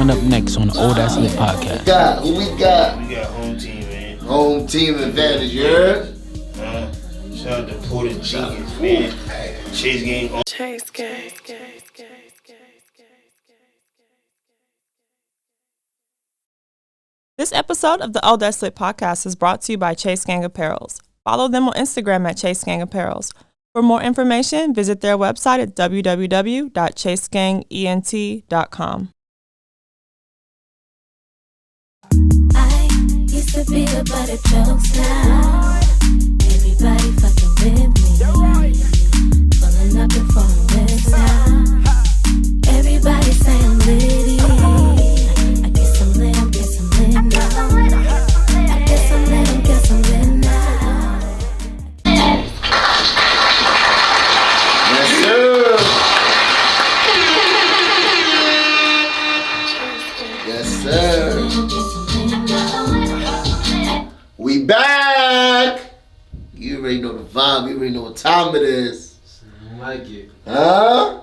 coming up next on the Old Ass Lit podcast. Who we got? We got home team, man. Home team advantage, you heard? Shout out to Porter Jenkins, man. Chase Gang on. Chase Gang. This episode of the Old Ass Lit podcast is brought to you by Chase Gang Apparels. Follow them on Instagram at Chase Gang Apparels. For more information, visit their website at www.ChaseGangEnt.com. I used to be the butt of jokes now. Everybody fucking with me. Pulling up and falling lips now. Everybody saying LiT. I guess I'm lit, I guess I'm lit now. I guess I'm lit, I guess I'm lit now. Yes, sir. Yes, sir. We back. You already know the vibe. You already know what time it is. I like it. Huh?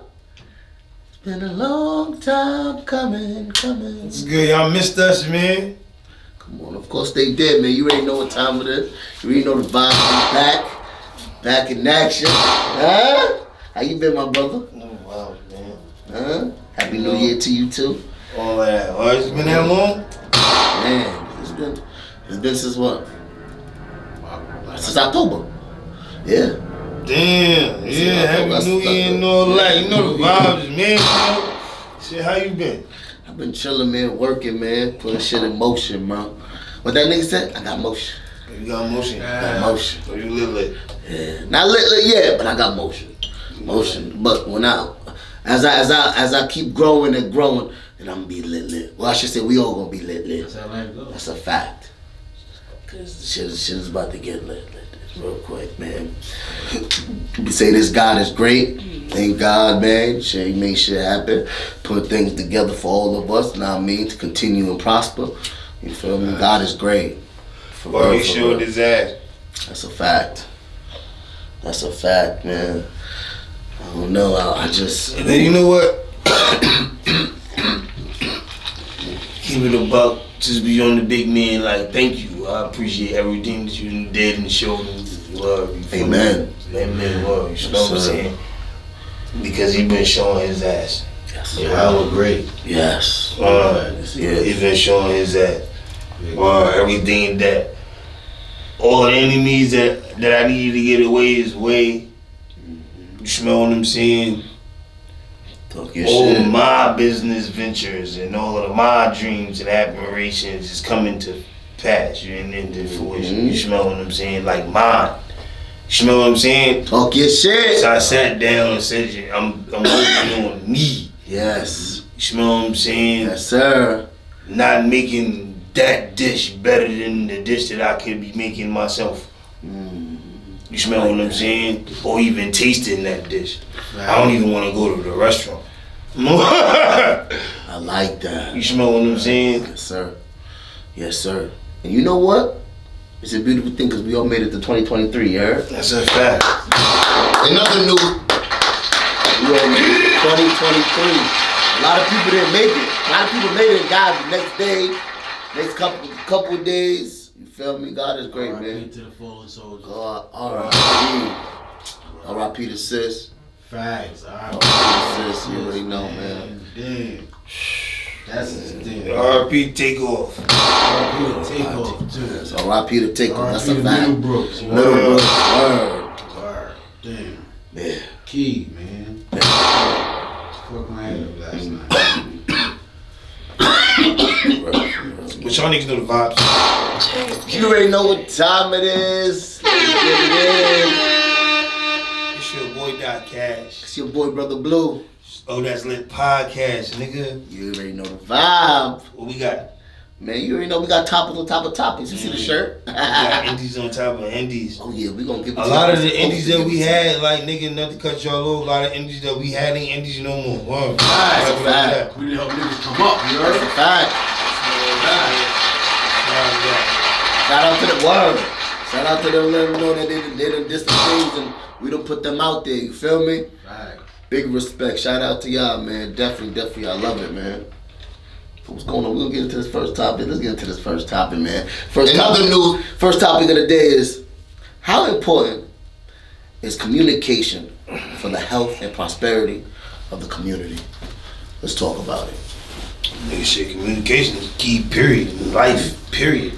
It's been a long time coming. It's good, y'all missed us, man. Come on, of course they did, man. You already know what time it is. You already know the vibe. We back in action. Huh? How you been, my brother? Oh, wow, man. Huh? Happy New Year to you too. All that. Oh, it's been that long? Man, it's been since what? Since October. Yeah. Damn, yeah, Happy New Year and all that. You know the vibes, man. You know? Shit, how you been? I've been chilling, man, working, man, putting shit in motion, man. What that nigga said? I got motion. You got motion? I got motion. So you lit. Yeah. Not lit yet, but I got motion. Motion. But when as I keep growing and growing, then I'm gonna be lit. Well, I should say we all gonna be lit. That's how life goes. That's a fact. Cause shit is about to get lit real quick, man. We say this God is great. Thank God, man. He made shit happen. Put things together for all of us, know what I mean, to continue and prosper. You feel me? God is great. Well, he showed his ass. That's a fact. That's a fact, man. I don't know. I just. And then you know what? Keep it a buck. Just be on the big man. Like, thank you. I appreciate everything that you did and showed me. Love. Amen. Amen. Love. You know what I'm saying? Because he been showing his ass. Yes. Yeah, I was great. Yes. He been showing his ass. Everything that, all the enemies that I needed to get away his way. You smell what I'm saying? Talk your all shit. of my business ventures and all of my dreams and admirations is coming to pass. You ain't into fruition. You smell what I'm saying? Like mine. You smell what I'm saying? Talk your shit. So I sat down and said, I'm working on me. Yes. You smell what I'm saying? Yes, sir. Not making that dish better than the dish that I could be making myself. You smell what I'm saying? Or even tasting that dish. I don't even want to go to the restaurant. I like that. You smell what I'm saying? Yes, sir. Yes, sir. And you know what? It's a beautiful thing because we all made it to 2023, you heard? That's a fact. Another new, we all made it to 2023. A lot of people didn't make it. A lot of people made it and died the next day, next couple of days. You feel me? God is great, man. R.I.P. to the fallen soldiers. God, R.I.P. R.I.P. to sis. Facts. R.I.P. to sis. You already know, man. Damn. That's the thing. R.I.P. Takeoff. R.I.P. to Takeoff, too. Yes, R.I.P. to Takeoff. That's a R.I.P. to fact. Middle Brooks. Middle Brooks. Word. Damn. Yeah. Key, man. Fuck my head up last night. But y'all niggas know the vibes. You already know what time it is. Get it in. It's your boy Dot Cash. It's your boy, Brother Blue. Oh, that's lit podcast, nigga. You already know the vibe. What we got? Man, you already know we got topics on top of topics. You see the shirt? We got indies on top of indies. Oh yeah, we gonna give it A lot of the indies that we had, like nigga, not to cut y'all off, a lot of indies that we had ain't indies no more. Wow. That's a fact. We need to help niggas come up, you That's heard? a fact. Shout out to the world. Shout out to them, let them know that they done did some things and we done put them out there. You feel me? Right. Big respect. Shout out to y'all, man. Definitely. I love it, man. What's going on? We're gonna get into this first topic. Let's get into this first topic, man. First topic of the day is how important is communication for the health and prosperity of the community? Let's talk about it. Nigga shit, communication is key, period. Life, period.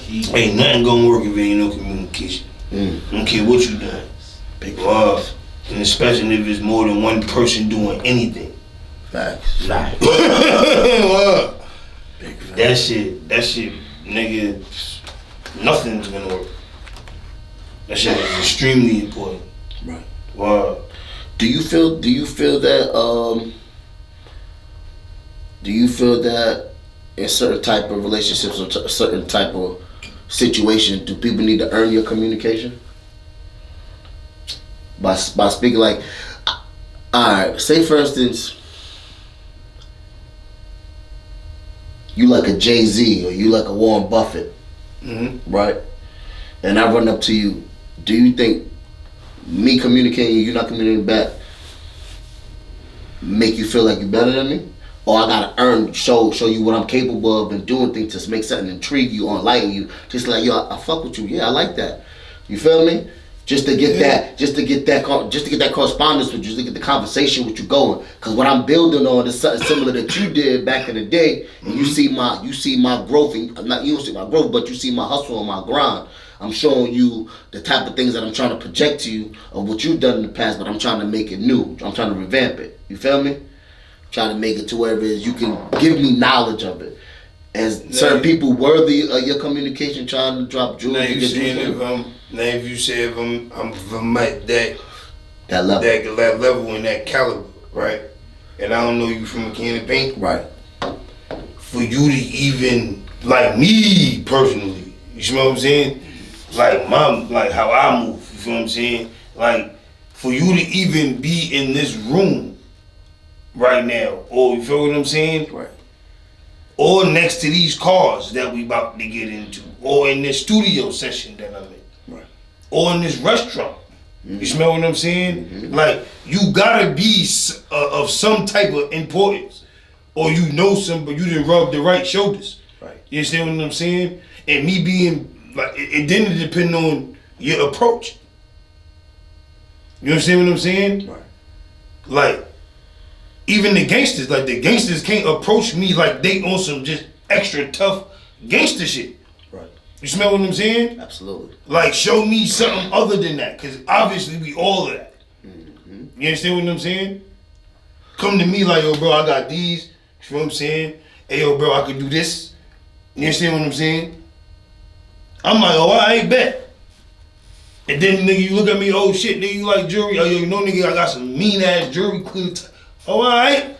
Ain't nothing gonna work if there ain't no communication. I don't care what you done. Big And especially if it's more than one person doing anything. facts. That shit, nigga, nothing's gonna work. That shit is extremely important. Right. Wow. Do you feel that in certain type of relationships or certain type of situation, do people need to earn your communication? By speaking like, alright, say for instance, you like a Jay-Z or you like a Warren Buffett, right? And I run up to you, do you think me communicating you not communicating back make you feel like you're better than me? Or I gotta show you what I'm capable of and doing things to make something intrigue you or enlighten you. Just like, yo, I fuck with you. Yeah, I like that. You feel me? Just to get that correspondence with you, just to get the conversation with you going. Cause what I'm building on is something similar that you did back in the day, and you see my growth, and you don't see my growth, but you see my hustle and my grind. I'm showing you the type of things that I'm trying to project to you of what you've done in the past, but I'm trying to make it new. I'm trying to revamp it. You feel me? Trying to make it to where it is you can give me knowledge of it. As certain people worthy of your communication, trying to drop jewels. Now you saying if you say if I'm at that level, that level and that caliber, right? And I don't know you from a can of paint, right? For you to even like me personally, you smell what I'm saying? Like how I move, you feel what I'm saying? Like for you to even be in this room right now, or you feel what I'm saying? Right. Or next to these cars that we about to get into, or in this studio session that I'm in, right. Or in this restaurant. You smell what I'm saying? Like you gotta be of some type of importance, or you know somebody, you didn't rub the right shoulders. Right. You understand what I'm saying? And me being like, it didn't depend on your approach. You understand what I'm saying? Right. Like. Even the gangsters can't approach me like they on some just extra tough gangster shit. Right. You smell what I'm saying? Absolutely. Like show me something other than that, cause obviously we all of that. You understand what I'm saying? Come to me like, yo, bro, I got these. You know what I'm saying? Hey, yo, bro, I could do this. You understand what I'm saying? I'm like, oh, I ain't bet. And then nigga, you look at me, oh shit, nigga, you like jewelry? Oh, yo, you know, nigga, I got some mean ass jewelry, clean. Oh, alright.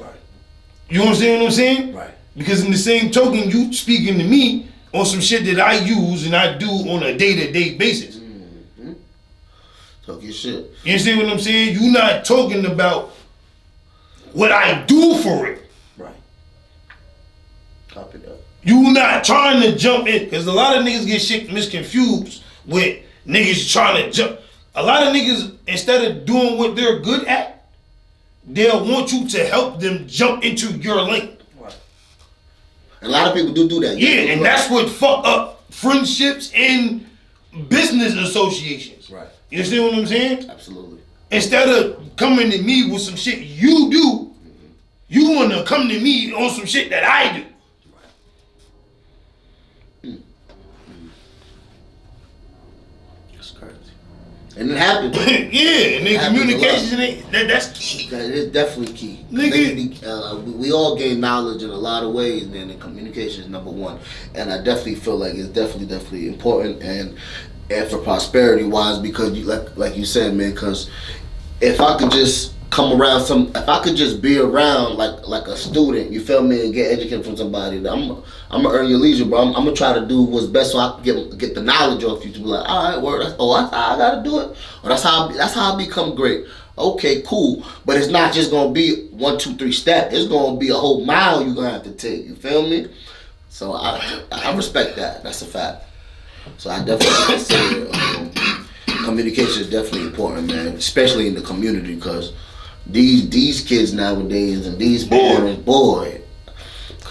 Right. You understand what I'm saying? Right. Because in the same token, you speaking to me on some shit that I use and I do on a day-to-day basis. Talk your shit. You understand what I'm saying? You not talking about what I do for it. Right. Copy that. You not trying to jump in, because a lot of niggas get shit misconfused with niggas trying to jump. A lot of niggas, instead of doing what they're good at, they'll want you to help them jump into your lane. Right. A lot of people do that. Yeah, and that's what fuck up friendships and business associations. Right. You understand what I'm saying? Absolutely. Instead of coming to me with some shit you do, you want to come to me on some shit that I do. That's crazy. And it happens. Yeah, and then communication, that's key. It's definitely key. Nigga. We all gain knowledge in a lot of ways, man, and communication is number one. And I definitely feel like it's definitely important and for prosperity wise, because you, like you said, man, because if I could just come around if I could just be around like a student, you feel me, and get educated from somebody, I'm gonna earn your leisure, bro. I'm gonna try to do what's best so I can get the knowledge off you to be like, all right, word, that's how I gotta do it, or that's how I become great. Okay, cool, but it's not just gonna be 1, 2, 3 step. It's gonna be a whole mile you're gonna have to take. You feel me? So I respect that. That's a fact. So I definitely consider communication is definitely important, man, especially in the community, because these kids nowadays and these parents, boy,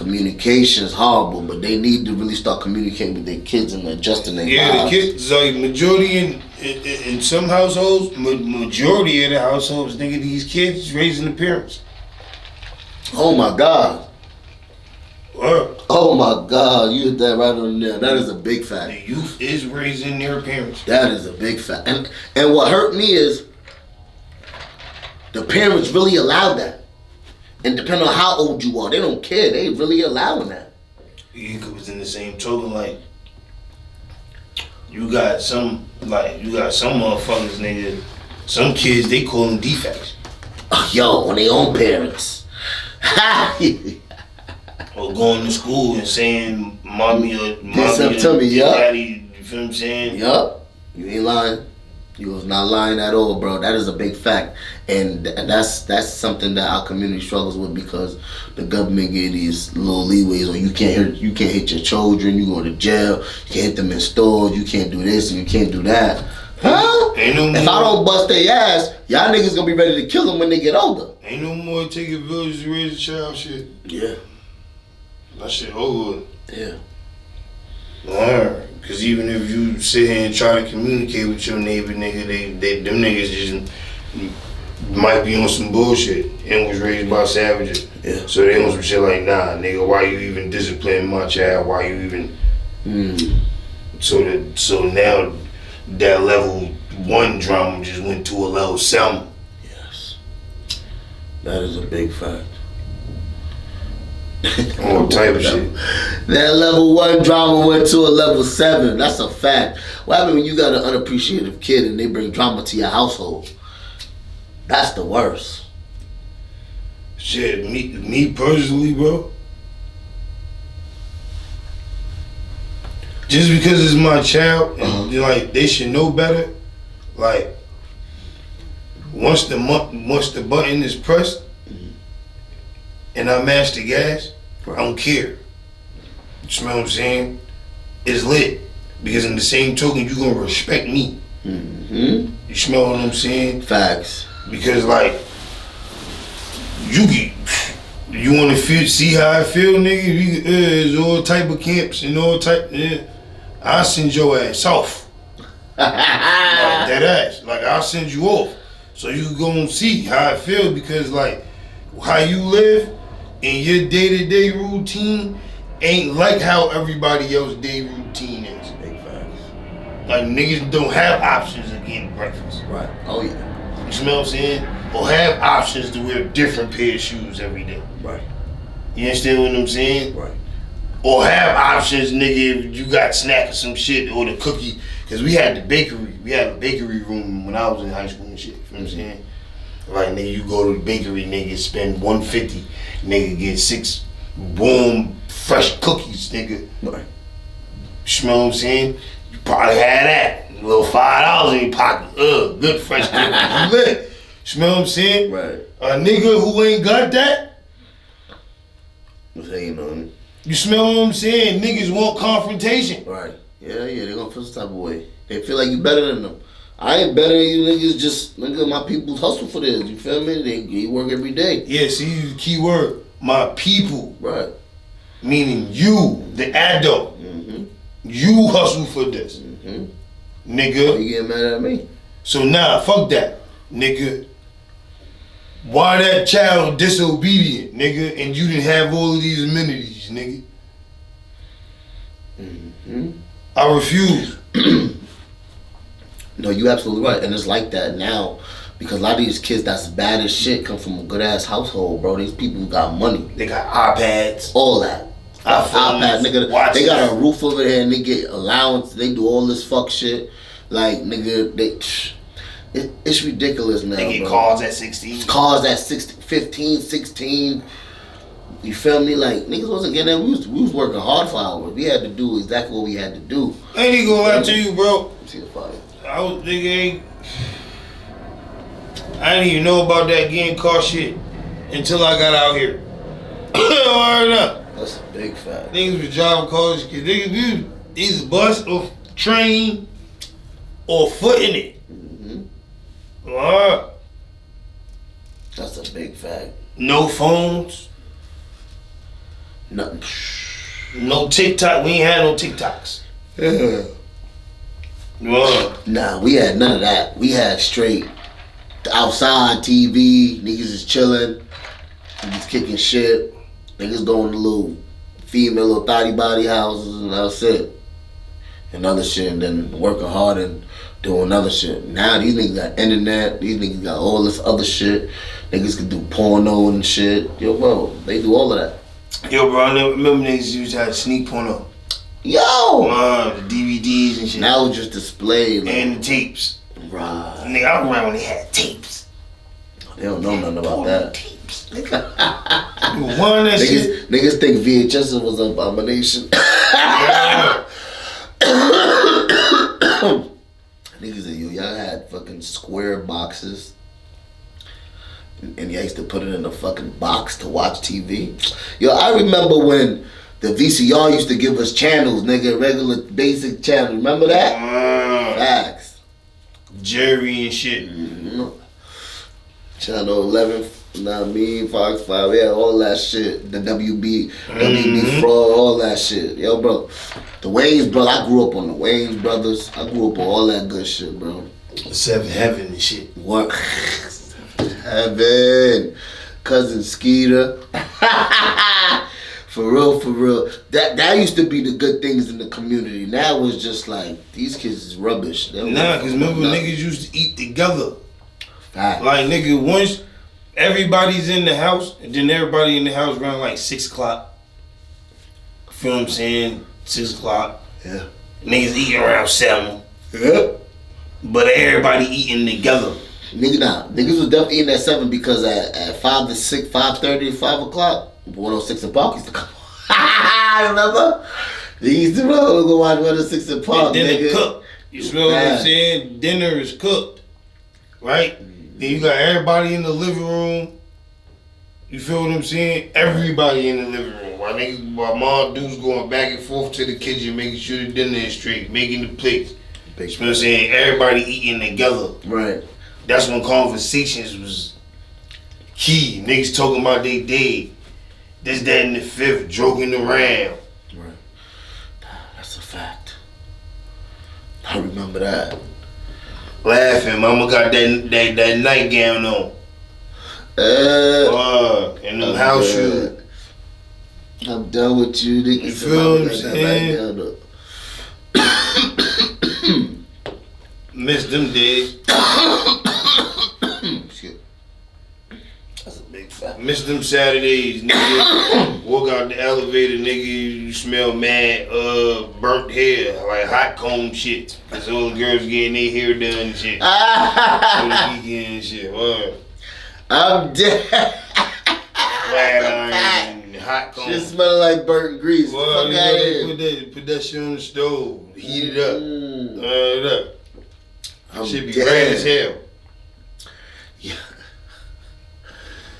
communication is horrible, but they need to really start communicating with their kids and adjusting their Yeah, lives. the kids, like majority in some households, majority of the households, nigga, these kids raising the parents. Oh my God. Word. Oh my God, you hit that right on there. That is a big fact. The youth is raising their parents. That is a big fact. And what hurt me is the parents really allow that. And depending on how old you are, they don't care. They really allowing that. You was in the same token, like you got some motherfuckers, nigga. Some kids they call them defects. Yo, on their own parents. Or going to school and saying mommy or daddy, you feel what I'm saying? Yup. You ain't lying. You was not lying at all, bro. That is a big fact. And that's something that our community struggles with because the government give these little leeways or you can't hit your children, you go to jail, you can't hit them in stores, you can't do this and you can't do that. Huh? Ain't no more. If I don't bust their ass, y'all niggas gonna be ready to kill them when they get older. Ain't no more take a village to raise a child shit. Yeah. That shit over. Yeah. Alright. Cause even if you sit here and try to communicate with your neighbor, nigga, them niggas just might be on some bullshit and was raised by savages. Yeah. So they on some shit like, nah, nigga, why you even disciplining my child? Why you even? So now that level 1 drama just went to a level 7. Yes. That is a big fact. All type of shit. That level 1 drama went to a level 7. That's a fact. What happens when you got an unappreciative kid and they bring drama to your household? That's the worst. Shit, me personally, bro. Just because it's my child, and like they should know better. Like once the button is pressed and I mash the gas, I don't care. You smell what I'm saying? It's lit because in the same token, you gonna respect me. Mm-hmm. You smell what I'm saying? Facts. Because like you want to see how I feel, nigga? There's all type of camps and all type. Yeah, I'll send your ass off. Like that ass. Like I'll send you off, so you gonna see how I feel because like how you live and your day-to-day routine ain't like how everybody else's day routine is. Big facts. Like niggas don't have options of getting breakfast. Right. Oh yeah. You smell what I'm saying? Or have options to wear a different pair of shoes every day. Right. You understand what I'm saying? Right. Or have options, nigga, if you got snack or some shit or the cookie. Cause we had the bakery. We had a bakery room when I was in high school and shit. You know what I'm saying? Like nigga, you go to the bakery, nigga, spend $150, nigga, get 6 warm, fresh cookies, nigga. Right. You smell what I'm saying? You probably had that. A little $5 in your pocket. Good fresh cookies. You lit. Smell what I'm saying? Right. A nigga who ain't got that, What's hanging on? you smell what I'm saying? Niggas want confrontation. Right. Yeah, they gonna feel some type of way. They feel like you better than them. I ain't better than you niggas, just nigga, my people hustle for this. You feel me? They work every day. Yeah, see the key word. My people. Right. Meaning you, the adult. Mm-hmm. You hustle for this. Mm-hmm. Nigga. You getting mad at me? So nah, fuck that. Nigga. Why that child disobedient, nigga, and you didn't have all of these amenities, nigga? Mm-hmm. I refuse. No, you absolutely right. And it's like that now. Because a lot of these kids that's bad as shit come from a good ass household, bro. These people who got money. They got iPads. All that. iPad, nigga. Watches. They got a roof over there and they get allowance. They do all this fuck shit. Like, nigga, it's ridiculous now. They get bro. cars at 16. Cars at 16, 15, 16. You feel me? Like, niggas wasn't getting that. We was working hard for hours. We had to do exactly what we had to do. I ain't even gonna lie to you, bro. See the fire. I didn't even know about that getting car shit until I got out here. Word up. That's a big fact. Niggas was driving cars, cause niggas do either bus or train or footing it. Mm-hmm. Alright. That's a big fact. No phones. Nothing. No TikTok. We ain't had no TikToks. Yeah. Nah, we had none of that. We had straight outside TV. Niggas is chilling. Niggas kicking shit. Niggas going to little female, little thotty body houses, and that's it. And other shit, and then working hard and doing other shit. Now these niggas got internet. These niggas got all this other shit. Niggas can do porno and shit. Yo, bro, they do all of that. Yo, bro, I remember niggas used to have sneak porno. Yo! The DVDs and shit. Now it's just displayed. Like, and the tapes. Right. Nigga, I remember when they had tapes. They don't know nothing about that. Tapes, nigga. You won that shit. Niggas think VHS was an abomination. Niggas said, yo, y'all had fucking square boxes. And y'all used to put it in a fucking box to watch TV. Yo, I remember when the VCR used to give us channels, nigga, regular basic channels. Remember that? Facts. Jerry and shit. Mm-hmm. Channel 11, Fox 5, yeah, all that shit. The WB Fraud, all that shit. Yo, bro, the Wayans, bro, I grew up on the Wayans brothers. I grew up on all that good shit, bro. Seven Heaven and shit. What? Heaven. Cousin Skeeter. For real, for real. That used to be the good things in the community. Now it's just like, these kids is rubbish. Nah, because remember niggas used to eat together. Fact. Like, nigga, once everybody's in the house, and then everybody in the house around like 6 o'clock. Feel what I'm saying? 6 o'clock. Yeah. Niggas eating around 7. Yeah. But everybody eating together. Niggas was definitely eating at 7 because at 5 to 6, 5:30, 5 o'clock, 106 in Park used to come on. Remember? They used to go watch 106 in Park. And dinner nigga. cooked. You smell what I'm saying? Dinner is cooked. Right? Then you got everybody in the living room. You feel what I'm saying? Everybody in the living room. While mom dudes going back and forth to the kitchen, making sure the dinner is straight, making the plates. You know what I'm saying? Everybody eating together. Right. That's when conversations was key. Niggas talking about they day. This, that, and the fifth, joking around. Right. That's a fact. I remember that. Laughing, mama got that nightgown on. And them house shoes. I'm done with you, niggas. You feel what I'm saying? Miss them days. That's a big fact. Miss them Saturdays, nigga. Walk out the elevator, nigga. You smell mad, burnt hair, like hot comb shit. Cause all the girls getting their hair done and shit. On the weekend and shit. I'm dead. Flat iron and hot comb. Shit smelling like burnt grease. Well, Fuck out here. put that shit on the stove, heat it up, shit be dead. red as hell. Yeah.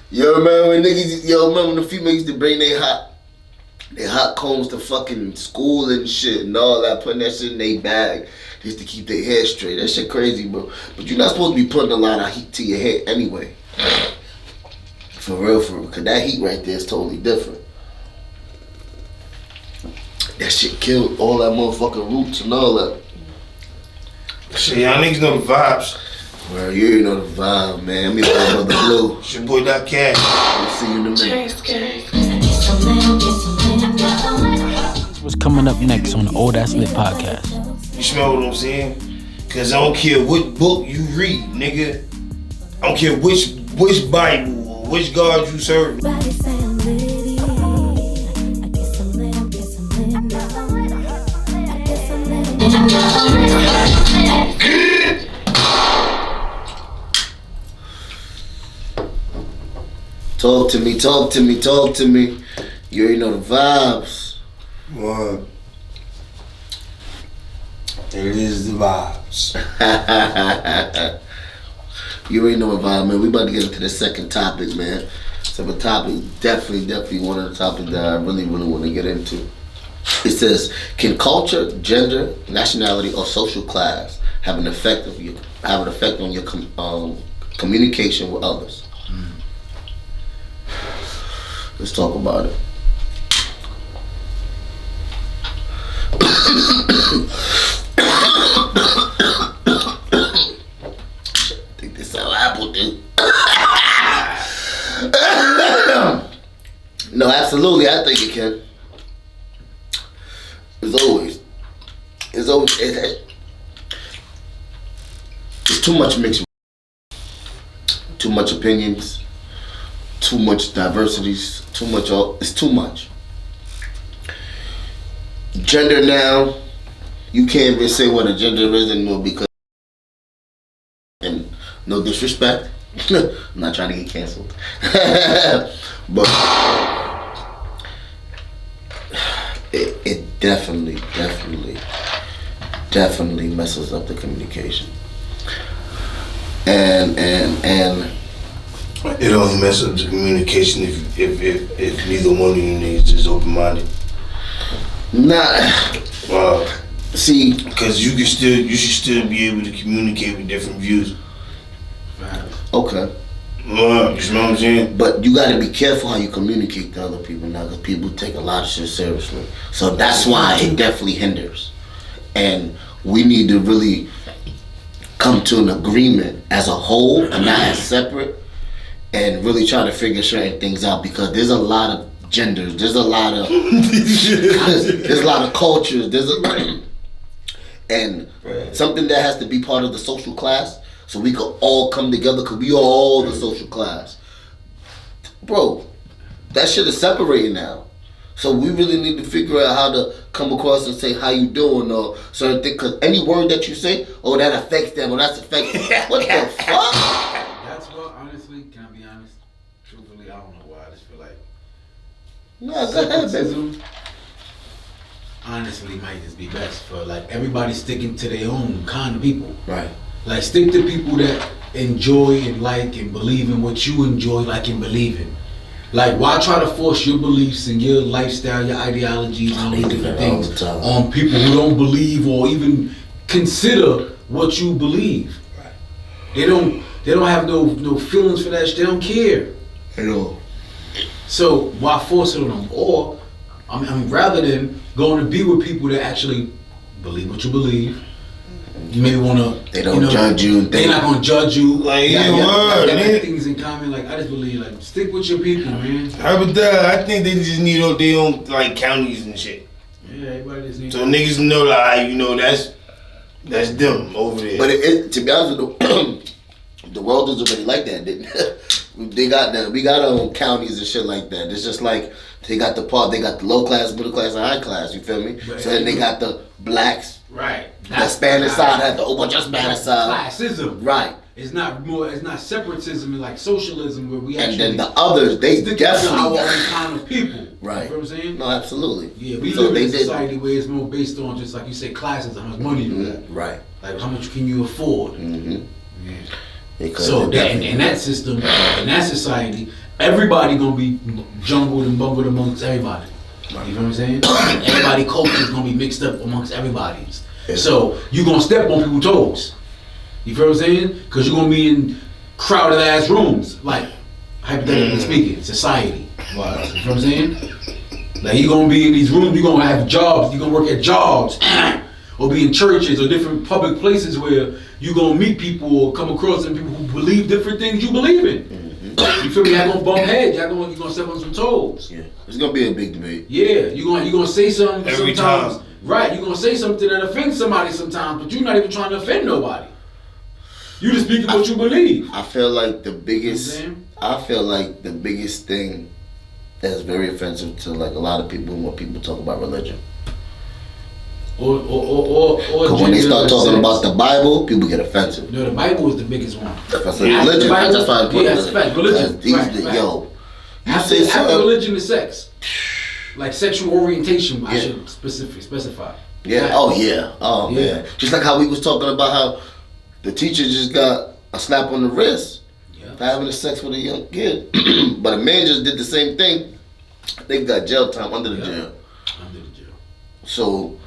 Yo, remember when remember when the females used to bring their hot combs to fucking school and shit and all that, putting that shit in their bag just to keep their hair straight. That shit crazy, bro. But you're not supposed to be putting a lot of heat to your hair anyway. For real, because that heat right there is totally different. That shit killed all that motherfucking roots and all that. Shit, y'all niggas know the vibes. Well, you already know the vibe, man. Me and my brother Blue. It's your boy Dot Cash. We'll see you in a minute. What's coming up next on the Old Ass Lit podcast? You smell what I'm saying? Cause I don't care what book you read, nigga. I don't care which Bible, which God you serve. Talk to me, talk to me, talk to me. You already know the vibes. What? There is the vibes. You already know the vibe, man. We about to get into the second topic, man. Second topic, definitely one of the topics that I really want to get into. It says, can culture, gender, nationality, or social class have an effect on your communication with others? Let's talk about it. absolutely. I think it can. It's too much mixed, too much opinions, too much diversities, it's too much. Gender now, you can't even say what a gender is anymore because, and no disrespect, I'm not trying to get canceled, but it definitely messes up the communication. And it only messes up the communication if neither one of you niggas is open minded. Nah. See, because you should still be able to communicate with different views. Okay. You know what I'm saying? But you got to be careful how you communicate to other people now, because people take a lot of shit seriously. So that's why it definitely hinders. And we need to really come to an agreement as a whole and not as separate, and really try to figure certain things out, because there's a lot of genders, there's a lot of cultures, and something that has to be part of the social class, so we could all come together, because we all the social class. Bro, that shit is separating now. So we really need to figure out how to come across and say how you doing or certain things, because any word that you say, oh, that affects them, or that's affecting what the fuck? That's what, honestly, can I be honest? Truthfully, I don't know why. I just feel like No, go ahead, baby. Honestly might just be best for like everybody sticking to their own kind of people. Right. Like stick to people that enjoy and like and believe in what you enjoy, like, and believe in. Like, why try to force your beliefs and your lifestyle, your ideologies, and all these different things on people who don't believe or even consider what you believe? Right. They don't have no feelings for that shit. They don't care at all. So why force it on them? Or I mean, rather than going to be with people that actually believe what you believe, you may want to. They don't judge you. They're not gonna judge you. Like, things in common. Like, I just believe, like, stick with your people, man. How about that? I think they just need their own like counties and shit. Yeah, everybody just needs. So niggas know, like, that's them over there. But to be honest with you, the world is already like that. We got our own counties and shit like that. It's just like they got the low class, middle class, and high class. You feel me? Right. So then they got the blacks. Right. The Spanish side had the whole bunch of Spanish side. Classism. Right. It's not separatism and like socialism where we actually. And then the others, they definitely our own kind of people. Right. You know what I'm saying? No, absolutely. Yeah, we live in a society where it's more based on, just like you say, classes. How much money you got. Right. Like, how much can you afford? Mm-hmm. Yeah. So in that system, in that society, everybody gonna be jumbled and bumbled amongst everybody. Right. You know what I'm saying? Everybody culture's gonna be mixed up amongst everybody's. Yeah. So you gonna step on people's toes. You feel what I'm saying? Because you're gonna be in crowded ass rooms, like hypothetically speaking, society. Wow. You feel what I'm saying? Like, you're gonna be in these rooms, you're gonna have jobs, you're gonna work at jobs, or be in churches or different public places where you're gonna meet people or come across some people who believe different things you believe in. Mm-hmm. You feel me? Y'all gonna bump heads, you're gonna step on some toes. Yeah. It's gonna be a big debate. Yeah, you're gonna say something every sometimes. time. Right, you're gonna say something that offends somebody sometimes, but you're not even trying to offend nobody. You just speaking what you believe. I feel like the biggest thing that's very offensive to like a lot of people when people talk about religion. Or when they start talking about the Bible, people get offensive. No, the Bible is the biggest one. That's religion. That's why I put that's fact. Religion. Yo, you say something. Religion is sex. Like sexual orientation, I should specify. Yeah. Right. Oh yeah. Oh man. Just like how we was talking about how the teacher just got a slap on the wrist for having sex with a young kid, but a man just did the same thing. They got jail time under the jail. Under the jail. So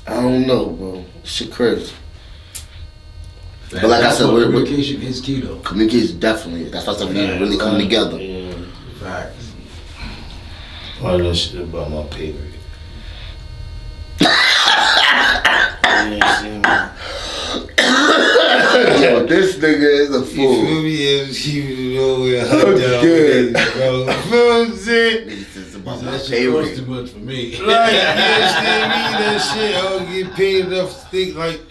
I don't know, bro. Shit crazy. But like I said, communication is key though. Communication definitely. That's why we need to really come together. Yeah. Right. All that shit about my paper. Yo, This nigga is a You fool. feel me? And she was over there hot down with niggas, bro. You feel what I'm saying? It's about my That pay shit costs rate. too much for me. Like, yeah, understand me? That shit, I don't get paid enough to think like,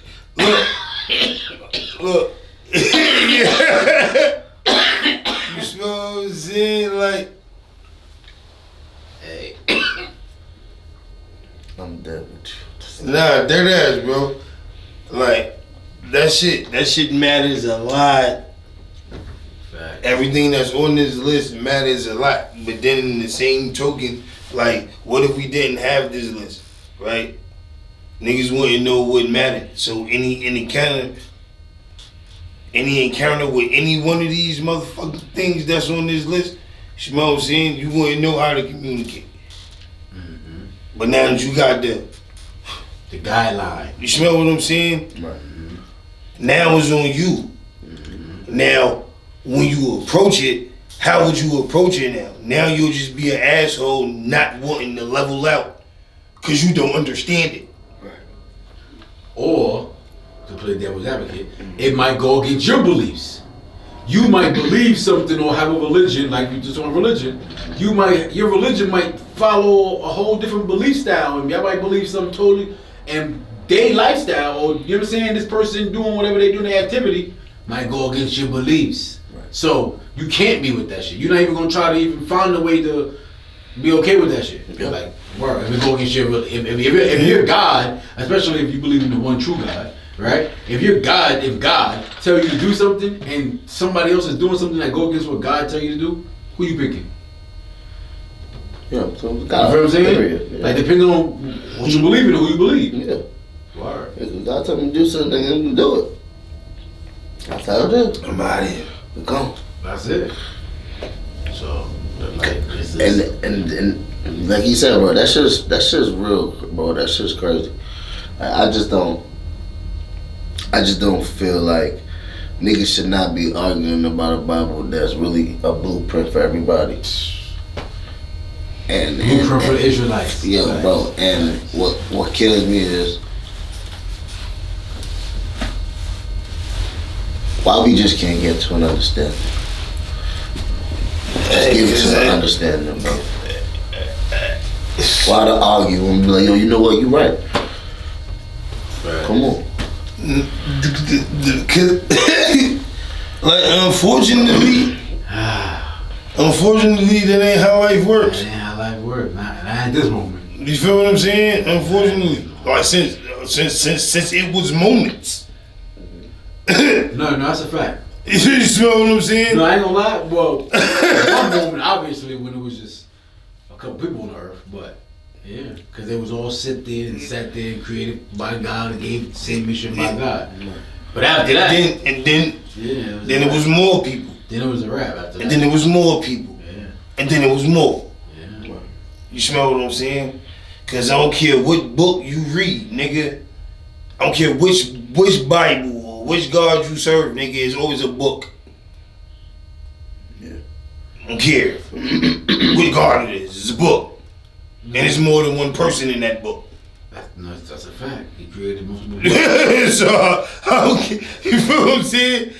look. Yeah. You smell what I'm saying? Like, Hey. I'm dead with you. nah, dead ass, bro. Like, that shit matters a lot. Fact. Everything that's on this list matters a lot. But then in the same token, like, what if we didn't have this list, right? Niggas wouldn't know what mattered. So any encounter with any one of these motherfucking things that's on this list, you know what I'm saying? You wouldn't know how to communicate. Mm-hmm. But now that you got the guideline. you smell what I'm saying? Right. Now it's on you. Now, when you approach it, how would you approach it now? Now you'll just be an asshole not wanting to level out because you don't understand it. Or, to play devil's advocate, it might go against your beliefs. You might believe something or have a religion, like you just on religion. Your religion might follow a whole different belief style, and y'all might believe something totally, and their lifestyle, or you know what I'm saying, this person doing whatever they do in their activity, might go against your beliefs. Right. So you can't be with that shit. You're not even gonna try to even find a way to be okay with that shit. Yep. Like, bro, if it go against your, if you're God, especially if you believe in the one true God, right? If God tell you to do something and somebody else is doing something that go against what God tell you to do, who you picking? Yeah, so God. You know what I'm saying? Yeah. Like, depending on what you believe in or who you believe. Yeah. Word. If God tell me to do something, I'm gonna do it. That's how it is. I'm out of here. We gone. That's it. So, like, this is... And like you said, bro, that shit's real, bro. That shit's crazy. I just don't feel like niggas should not be arguing about a Bible that's really a blueprint for everybody. And blueprint for the Israelites. Yeah, bro. And what kills me is why we just can't get to an understanding. Just give it to an understanding, bro. Why to argue and be like, yo, you know what, you right. Come on. Like, unfortunately, that ain't how life works. That ain't how life works. Not at this moment. You feel what I'm saying? Unfortunately, like since it was moments. No, that's a fact. You smell what I'm saying? No, I ain't gonna lie. Well, one moment, obviously, when it was just a couple people on the earth, but yeah, because they was all sat there and created by God and gave the same mission by God. But after that, then it was more people. Then it was a wrap after that. And then it was more people. Yeah. And then it was more. Yeah. You smell what I'm saying? Cause I don't care what book you read, nigga. I don't care which Bible or which God you serve, nigga. It's always a book. Yeah. I don't care which God it is. It's a book. And it's more than one person in that book. That's a fact. He created multiple. So I don't care. You feel what I'm saying?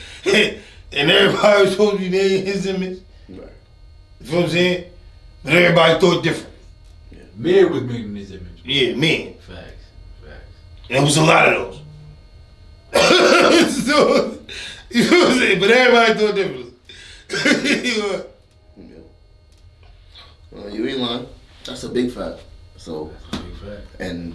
And everybody was supposed to be made in his image. Right. You feel what I'm saying? But everybody thought different. Yeah. Man was made in his image. Yeah, man. Facts. And there was a lot of those. So, you know what I'm saying? But everybody thought differently. You ain't lying. That's a big fact. So, That's a big fact. and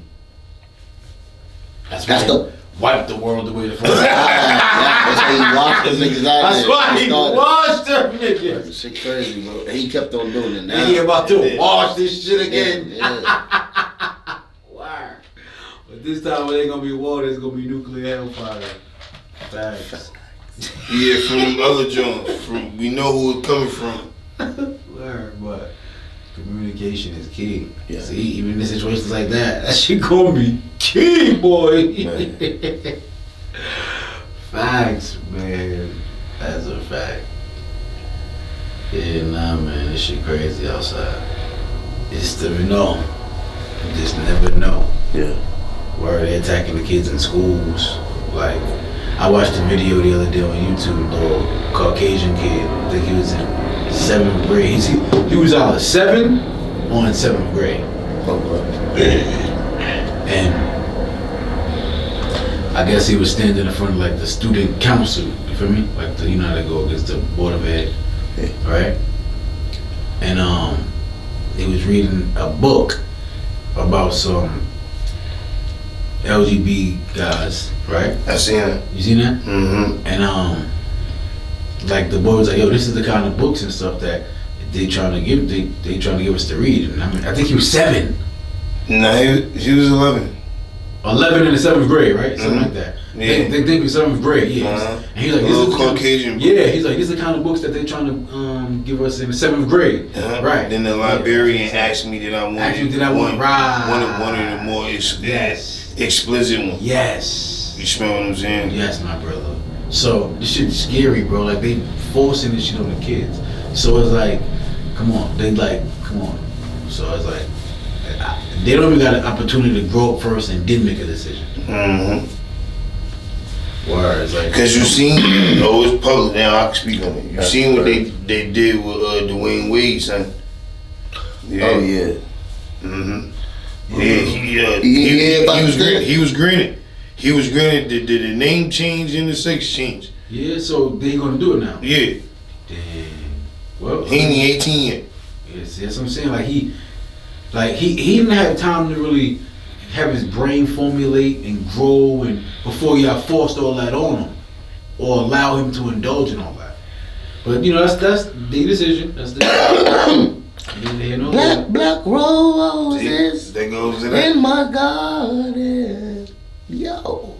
That's why wiped the world away the first time. that's how he washed them niggas out. That's why he washed them niggas. Shit crazy, bro. And he kept on doing it now. And he about to wash this shit again. Yeah. Wow. But this time it ain't gonna be water, it's gonna be nuclear hellfire. Facts. Yeah, from them other joints. We know who it's coming from. Word, but communication is key. Yeah. See, even in situations like that shit gonna be key, boy. Facts, man. That's a fact. Yeah, nah, man, this shit crazy outside. You just never know. You just never know. Yeah. Where they attacking the kids in schools. Like, I I watched a video the other day on YouTube, little Caucasian kid. I think he was in 7th grade. He was either 7 or in 7th grade. And I guess he was standing in front of like the student council. You feel me? Like you know how they go against the board of ed, right? And he was reading a book about some LGBT guys, right? I seen it. You seen that? Mm-hmm. And like the boy was like, yo, this is the kind of books and stuff that they trying to give. They trying to give us to read. And I mean, I think he was 7. Nah, he was 11. 11 in the 7th grade, right? Something like that. Yeah. They think it's 7th grade, yeah. And he's like, this is Caucasian. Yeah, he's like, these are the kind of books that they're trying to give us in the 7th grade, right? Then the librarian asked me that I wanted. Actually, did I want one of the more explicit ones. Yes. You smell what I'm saying? Yes, my brother. So this shit's scary, bro. Like they forcing this shit on the kids. So it's like, come on. So it's like, they don't even got an opportunity to grow up first and then make a decision. Mm-hmm. Words, like, because you seen, it's public now. I can speak on it. You seen what they did with Dwayne Wade, son. Yeah. Oh yeah. Mm-hmm. Yeah, he was granted. He was granted the name change and the sex change. Yeah, so they gonna do it now. Yeah. Damn. Well, he ain't 18 yet. Yes, that's what I'm saying. Like he didn't have time to really have his brain formulate and grow, and before y'all forced all that on him, or allow him to indulge in all that. But you know that's the decision. That's the black roses that goes to that. in my garden. Yo,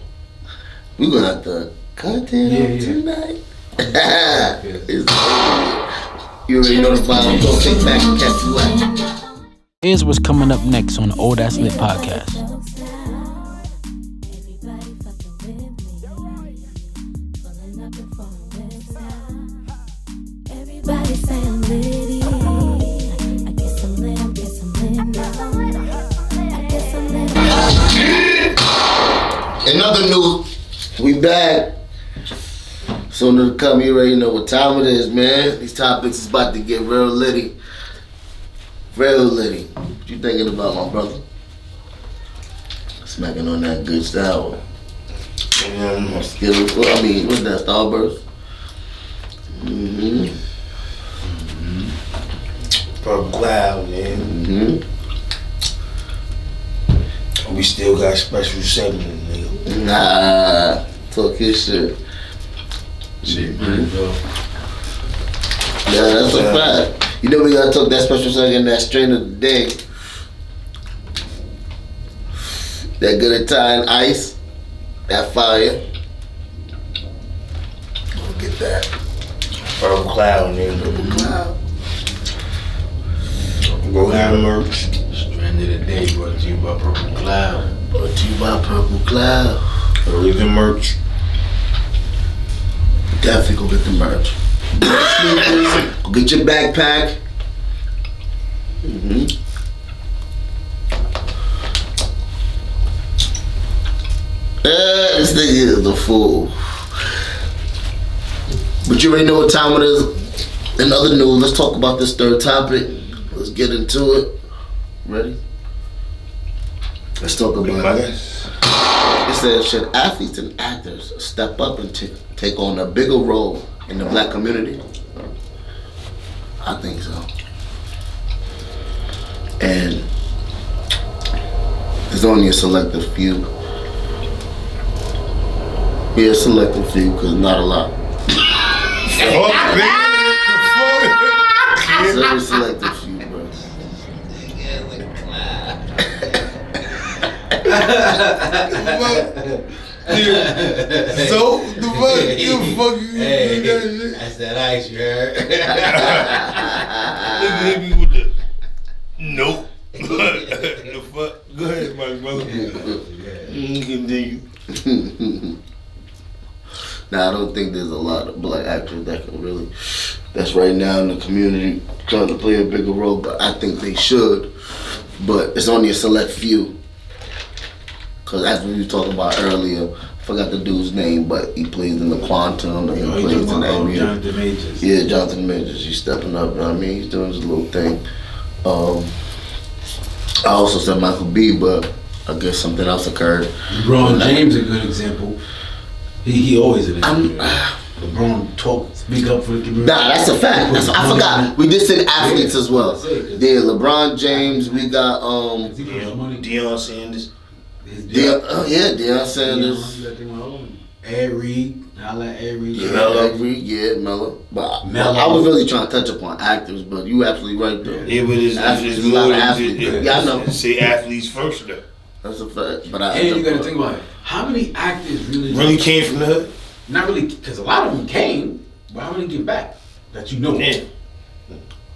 we gonna have to cut it tonight. You already know the vibe. Go kick back and catch you out. Here's what's coming up next on the Old Ass Lit podcast. Everybody say I'm litty. I guess I'm lit, I guess I'm lit now. I guess I'm lit. Another news, we back. Soon to come, you already know what time it is, man. These topics is about to get real litty. Real litty. What you thinking about, my brother? Smacking on that good style. Skittles. Well, I mean, what's that, Starburst? Mm-hmm. Purple cloud, man. Mm-hmm. We still got special segment, nigga. Nah, talk his shit. Shit, man. Yeah, that's a fact. You know we gotta talk that special segment, that strain of the day. That good Italian ice. That fire. Go get that. Purple cloud, nigga. Purple cloud. Go get the merch. Strand of the day brought to you by Purple Cloud. Brought to you by Purple Cloud. Go get the merch. Definitely go get the merch. Go get your backpack. Mm-hmm. This nigga is a fool. But you already know what time it is. In other news, let's talk about this third topic. Let's get into it. Ready? Let's talk about it. It says, should athletes and actors step up and take on a bigger role in the black community? I think so. And there's only a selective few. Yeah, a selective few, because not a lot. It's a selective few, bro. So the fuck you Hey, do that shit? that's that ice, you heard? Nigga hit me with the nope. The fuck? Go ahead, my brother. Continue. Now I don't think there's a lot of black actors that can really, that's right now in the community trying to play a bigger role, but I think they should. But it's only a select few. Because as we were talking about earlier, forgot the dude's name, but he plays in the Quantum, and he plays in the NBA. Jonathan Majors. Yeah, Jonathan Majors. He's stepping up. You know what I mean, he's doing his little thing. I also said Michael B, but I guess something else occurred. LeBron James is a good example. He always an example. LeBron speak up for the community. Nah, that's a fact. I forgot. We did say athletes as well. Yeah, LeBron James. We got Deion Sanders. Deion Sanders. Ed Reed. I like Ed Reed. Melo. But I was really trying to touch upon actors, but you absolutely right though. Yeah, but it's more than athletes. Yeah, I know. Say athletes first though. That's a fact. But and you gotta think about it. How many actors really came from the hood? Not really, because a lot of them came, but how many get back that you know? Yeah.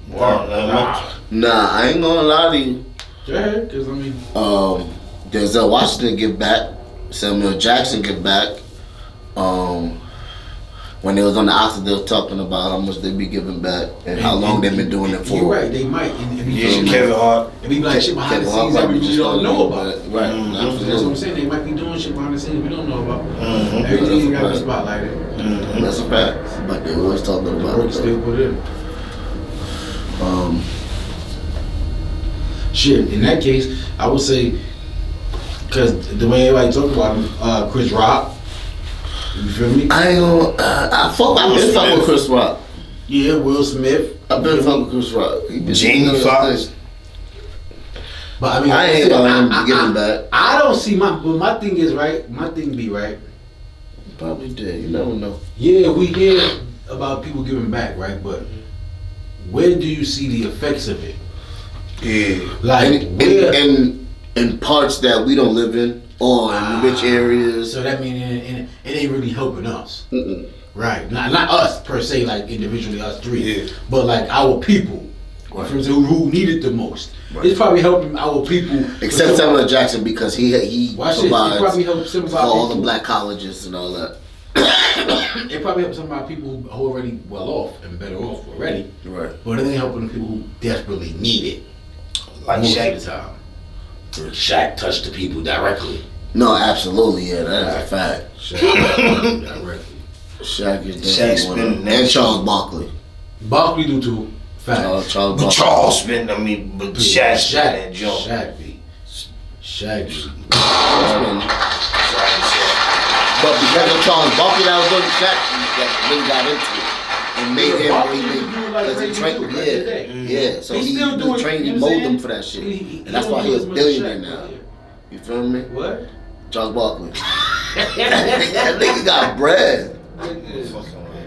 Wow, nah, I ain't gonna lie to you. Yeah, because I mean, Denzel Washington get back. Samuel Jackson get back. When they was on the Oscars, they were talking about how much they be giving back and how long they've been doing it for. You're right, they might. Kevin Hart. It be like shit behind the scenes that we just don't know about. Right. That's what I'm saying. They might be doing shit behind the scenes we don't know about. Everything you got to be spotlighted. That's a fact. But they always talking about it. Still put in. Shit, in that case, I would say, because the way everybody talk about him, Chris Rock. You feel me? I ain't gonna. I've been fucking with Chris Rock. Yeah, Will Smith. I've been fucking with Chris Rock. Jamie Foxx. But I mean, I ain't gonna give him back. I don't see my thing is right. My thing be right. Probably did. You never know. Yeah, we hear about people giving back, right? But where do you see the effects of it? Yeah, like in parts that we don't live in or in rich areas. So that means it ain't really helping us. Mm-mm. Right, not us per se, like individually us three, but like our people, right. who need it the most. Right. It's probably helping our people. Except Samuel Jackson because he provides probably helps some of our all people. the black colleges and all that. It probably helps some of our people who are already well off and better off already. Right. But it ain't helping the people who desperately need it. Like most Shaq. of the time. Shaq touched the people directly. No, absolutely, yeah, that is a fact. Shaq directly. Shaq is definitely one of them. And Charles Barkley. Barkley do too. Fact. Charles But Charles spent, but Shaq that joint. Shaq. But because of Charles Barkley, that was good. Shaq that really got into it and made him because he trained. Yeah. So he trained, he molded him for that shit, and that's why he's a billionaire now. You feel me? What? Charles Barkley. That nigga got bread.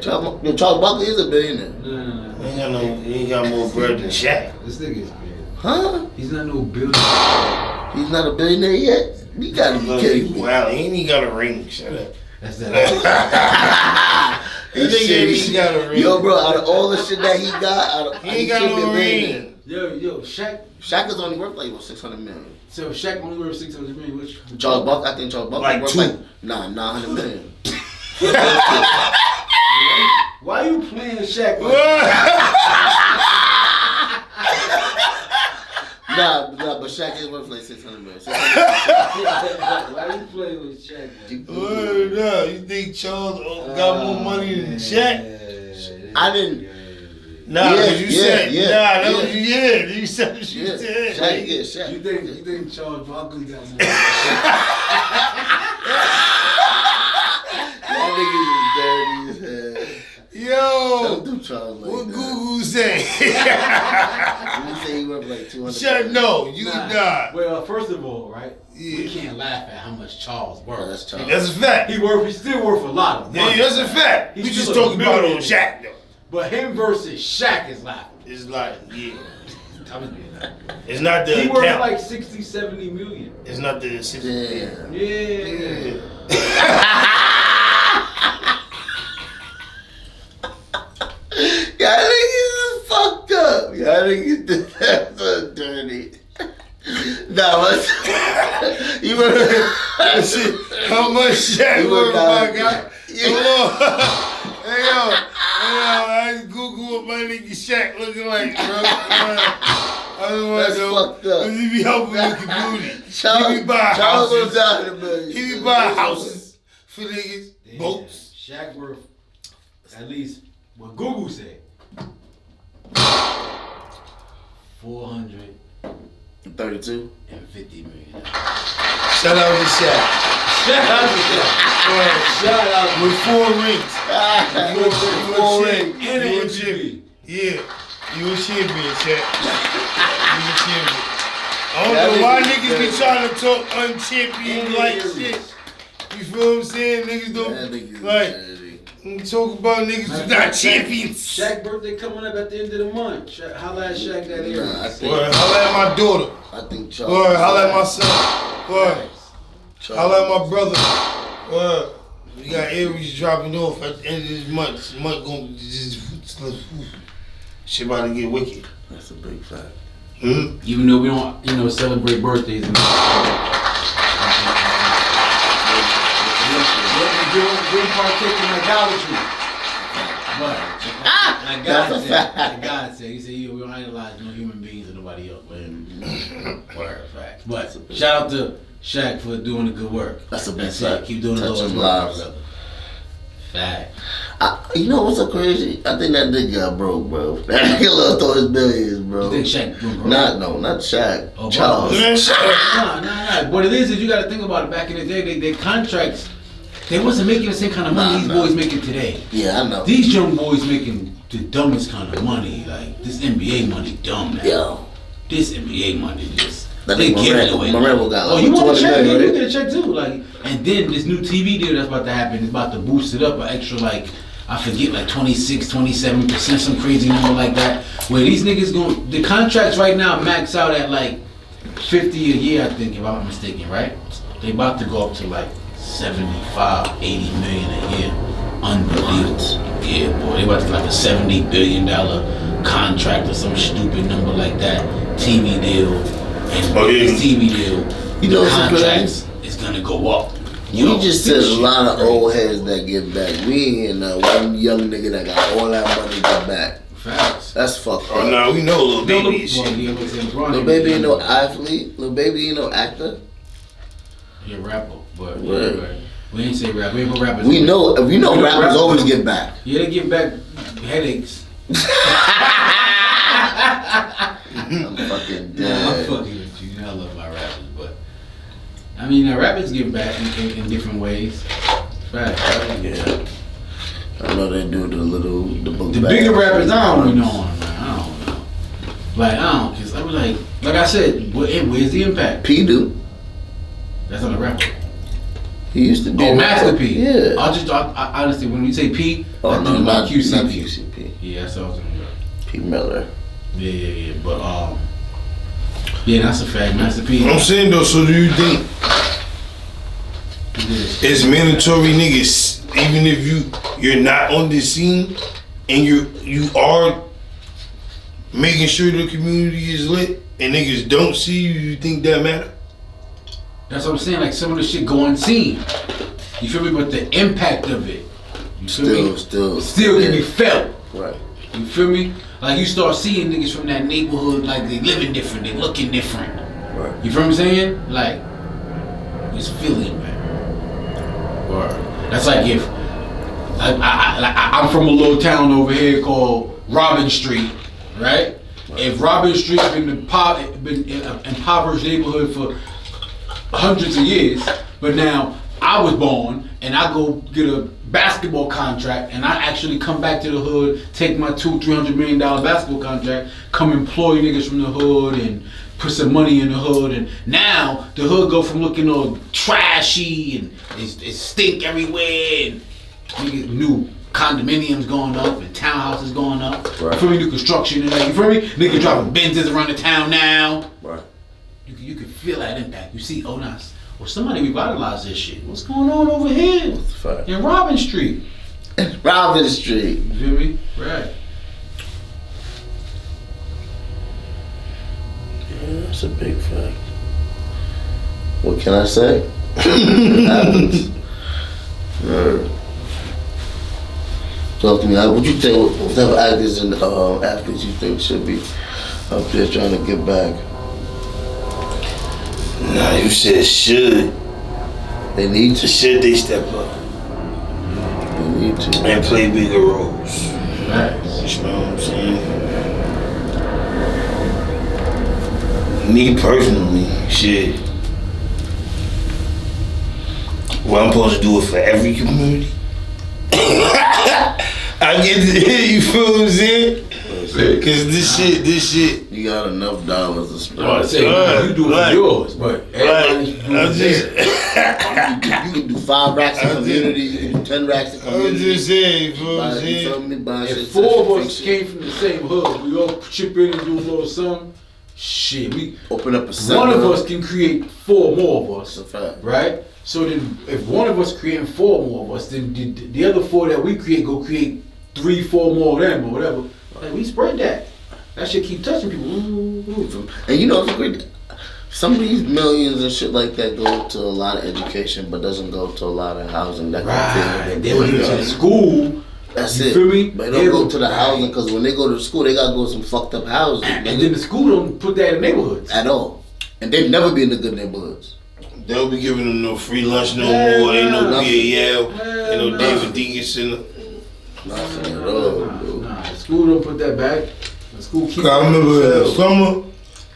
Charles Barkley is a billionaire. No. He ain't got more bread than Shaq. This nigga is big. Huh? He's not no billionaire. He's not a billionaire yet? You gotta be kidding me. Wow, he ain't even got a ring. Shut up. That's that. He got a ring. Yo, bro, out of all the shit that he got, he ain't got no ring. Yo, Shaq is only worth like $600 million. So Shaq only worth $600 million. Which Charles Barkley, I think Charles Barkley like worth two. like $900 million. Why you playing Shaq? Nah, but Shaq is worth like $600 million. Why you playing with Shaq? No, you think Charles got more money than Shaq? I didn't. Nah, you said. Yeah. Nah, that was you said what you said. Shaq. You think Charles Barkley got more? That nigga is dirty as hell. Yo, Don't do Charles like what that. Google say? You say he worth like $200. Shut no, you not. Well, first of all, right? Yeah. We can't laugh at how much Charles worth. Oh, that's Charles. That's a fact. He's still worth a lot of money. Yeah, that's a fact. He's We just still a talking about on millionaire. Shaq though. But him versus Shaq is laughing. It's like, yeah. I'm being that. It's not the He worth account. like 60, 70 million. It's not the Damn. Yeah. Y'all niggas is fucked up. Y'all niggas did that so dirty. Nah, what's you remember how much Shaq You worth, were my not- guy? Yeah. Hold on. Hey yo, I just Google what my nigga Shaq looking like, bro. That's fucked up. He be helping the community. Charles He be buying was houses. down in the million. He be buying houses for for niggas, Damn, boats. Shaq worth at least what Google said. 32. $450 million. Shout out to Shaq. Shout out to Shaq. Shout out With 4 rings. Four rings. and an You a MVP. champion. Yeah. You a champion, Shaq. You a champion. I don't know why niggas be trying to talk unchampion like shit. You feel what I'm saying? Niggas don't like talk about niggas who not champions. Shaq birthday coming up at the end of the month. Holla at Shaq that area. Nah, I think, Word, holla at my daughter. I think Charles. Word, holla at my son. Word, holla at my brother. Word, we got Aries dropping off at the end of this month. This month gonna just shit about to get wicked. That's a big fact. Even though we don't, celebrate birthdays and we don't partake in idolatry. But like God said, he said, we don't idolize no human beings or nobody else. Word, facts. But shout out to Shaq for doing the good work. That's a big fact. Keep doing the Touching Lord's work, lives. brother. Fact. You know what's so crazy? I think that nigga got broke, bro. That nigga lost all his millions, bro. You think Shaq broke? Not Shaq. Oh, Charles. Nah. What it is you got to think about it. Back in the day, they contracts, they wasn't making the same kind of money these boys making today. Yeah, I know. These young boys making the dumbest kind of money. Like this NBA money, dumb now. Yo. This NBA money just. That They nigga give it away. Moreno got Oh, like you want a check? million, Yeah, you right? get a check too. Like, and then this new TV deal that's about to happen is about to boost it up an extra I forget 26, 27%, some crazy number like that. Where these niggas the contracts right now max out at 50 a year, I think, if I'm not mistaken, right? They about to go up to 75, 80 million a year. Unbelievable. Yeah, boy, they about to get a $70 billion contract or some stupid number like that. TV deal. And this TV deal, You know the what's contracts is gonna go up. We just said a lot of old heads that get back. We ain't one young nigga that got all that money to get back. Facts. That's fucked up. Oh, no, we know Lil Baby and shit. Lil Baby ain't no athlete. Lil Baby ain't no actor. He a rapper, but Right. we ain't say rap. We ain't put rappers. We know rappers rappers always get back. Yeah, they get back headaches. I'm fucking Nah, I'm dead. fucking with you. I love my rappers, but I mean, rappers get back in different ways. Facts. Yeah. I know they do the book The bag. bigger rappers, I don't really know them, man. I don't know. Cause I was like I said, where's the impact? P do. That's not a rapper. He used to be. Oh, a Master rapper. P. Yeah. I honestly, when you say P, Oh I no, think about not QCP. not QCP. Yeah, that's what I was thinking about. P Miller. Yeah. But yeah, that's a fact. Master P. I'm saying though, so do you think it's mandatory, niggas, even if you're not on the scene and you are making sure the community is lit and niggas don't see you think that matter? That's what I'm saying. Some of the shit go unseen. You feel me? But the impact of it, you feel me? Still can be felt. Right. You feel me? You start seeing niggas from that neighborhood, they living different, they looking different. Right. You feel what I'm saying? It's feeling, man. Or that's if I'm from a little town over here called Robin Street, right? If Robin Street been an impoverished neighborhood for hundreds of years, but now I was born and I go get a basketball contract and I actually come back to the hood, take my $200-300 million basketball contract, come employ niggas from the hood and put some money in the hood, and now the hood go from looking all trashy and it stink everywhere and niggas, new condominiums going up and townhouses going up. Right. You feel me? New construction and you feel me? Niggas driving Benzes around the town now. Right. You can feel that impact. You see, somebody revitalized this shit. What's going on over here Fact. in Robin Street? Robin Street. You feel me? Right. Yeah, that's a big fact. What can I say? It happens. Talk to me. What you think? What type of actors and athletes you think should be up there trying to get back? Nah, you said should. They need to. Should they step up? And play bigger roles. Nice. You know what I'm saying? Me personally, shit. Well, I'm supposed to do it for every community. I get to, you feel what I'm saying? Cause this shit. You got enough dollars to spend. I say, you do it for yours, but everybody do it theirs. You can do 5 racks in community, you can do 10 racks in community. I'm just saying, you feel what I'm saying? If 4 of us came from the same hood, we all chip in and do a little something. Shit, we open up a center. One of us can create 4 more of us. That's a fact. Right? So then, if one of us creating 4 more of us, then the other 4 that we create go create 3, 4 more of them or whatever. Like we spread that. That shit keep touching people. And you know, it's great. Some of these millions and shit like that go to a lot of education, but doesn't go to a lot of housing. That right. They went to school. That's you it. Feel me? But they don't go to the housing because when they go to school, they gotta go to some fucked up housing. And then the school don't put that in neighborhoods at all. And they've never been in the good neighborhoods. They don't be giving them no free lunch no more. Ain't no PAL. Ain't no David Dickinson. Nothing at all. Nah, the school don't put that back. The school keep. I remember in the summer,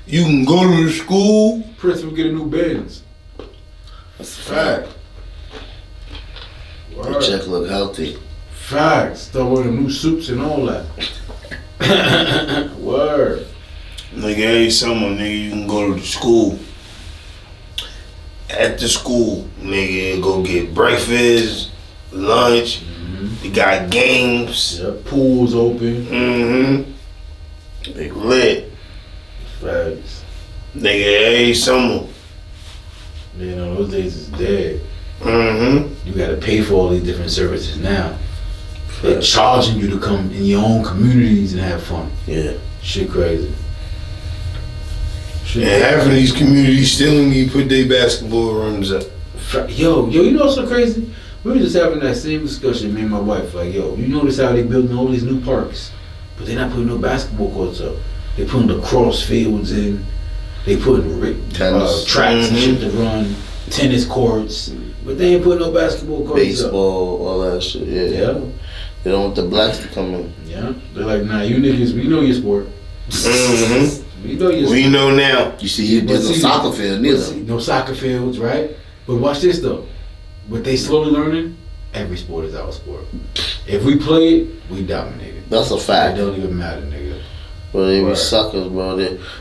you can go to the school. Principal get a new Benz. That's a fact. The check look healthy. Facts. Start wearing new suits and all that. Word. Nigga, every summer, nigga, you can go to the school. At the school, nigga, go get breakfast, lunch. They got games. Yep. Pools open. They lit. Facts. Nigga, every summer. You know, those days is dead. You gotta pay for all these different services now. They're charging you to come in your own communities and have fun. Yeah. Shit crazy. And half of these communities still need to put their basketball rims up. Yo, you know what's so crazy? We were just having that same discussion, me and my wife. Like, yo, you notice how they building all these new parks, but they're not putting no basketball courts up. They putting lacrosse fields in. They putting tracks and shit to run, tennis courts, but they ain't putting no basketball courts baseball, up. all that shit. Yeah. They don't want the blacks to come in. Yeah. They're like, nah, you niggas, we know your sport. We know your sport. We know now. You see, there's no soccer field neither. No soccer fields, right? But watch this though. What they slowly learning, every sport is our sport. If we play it, we dominate it. That's a fact. It don't even matter, nigga. Bro, they be suckers, bro.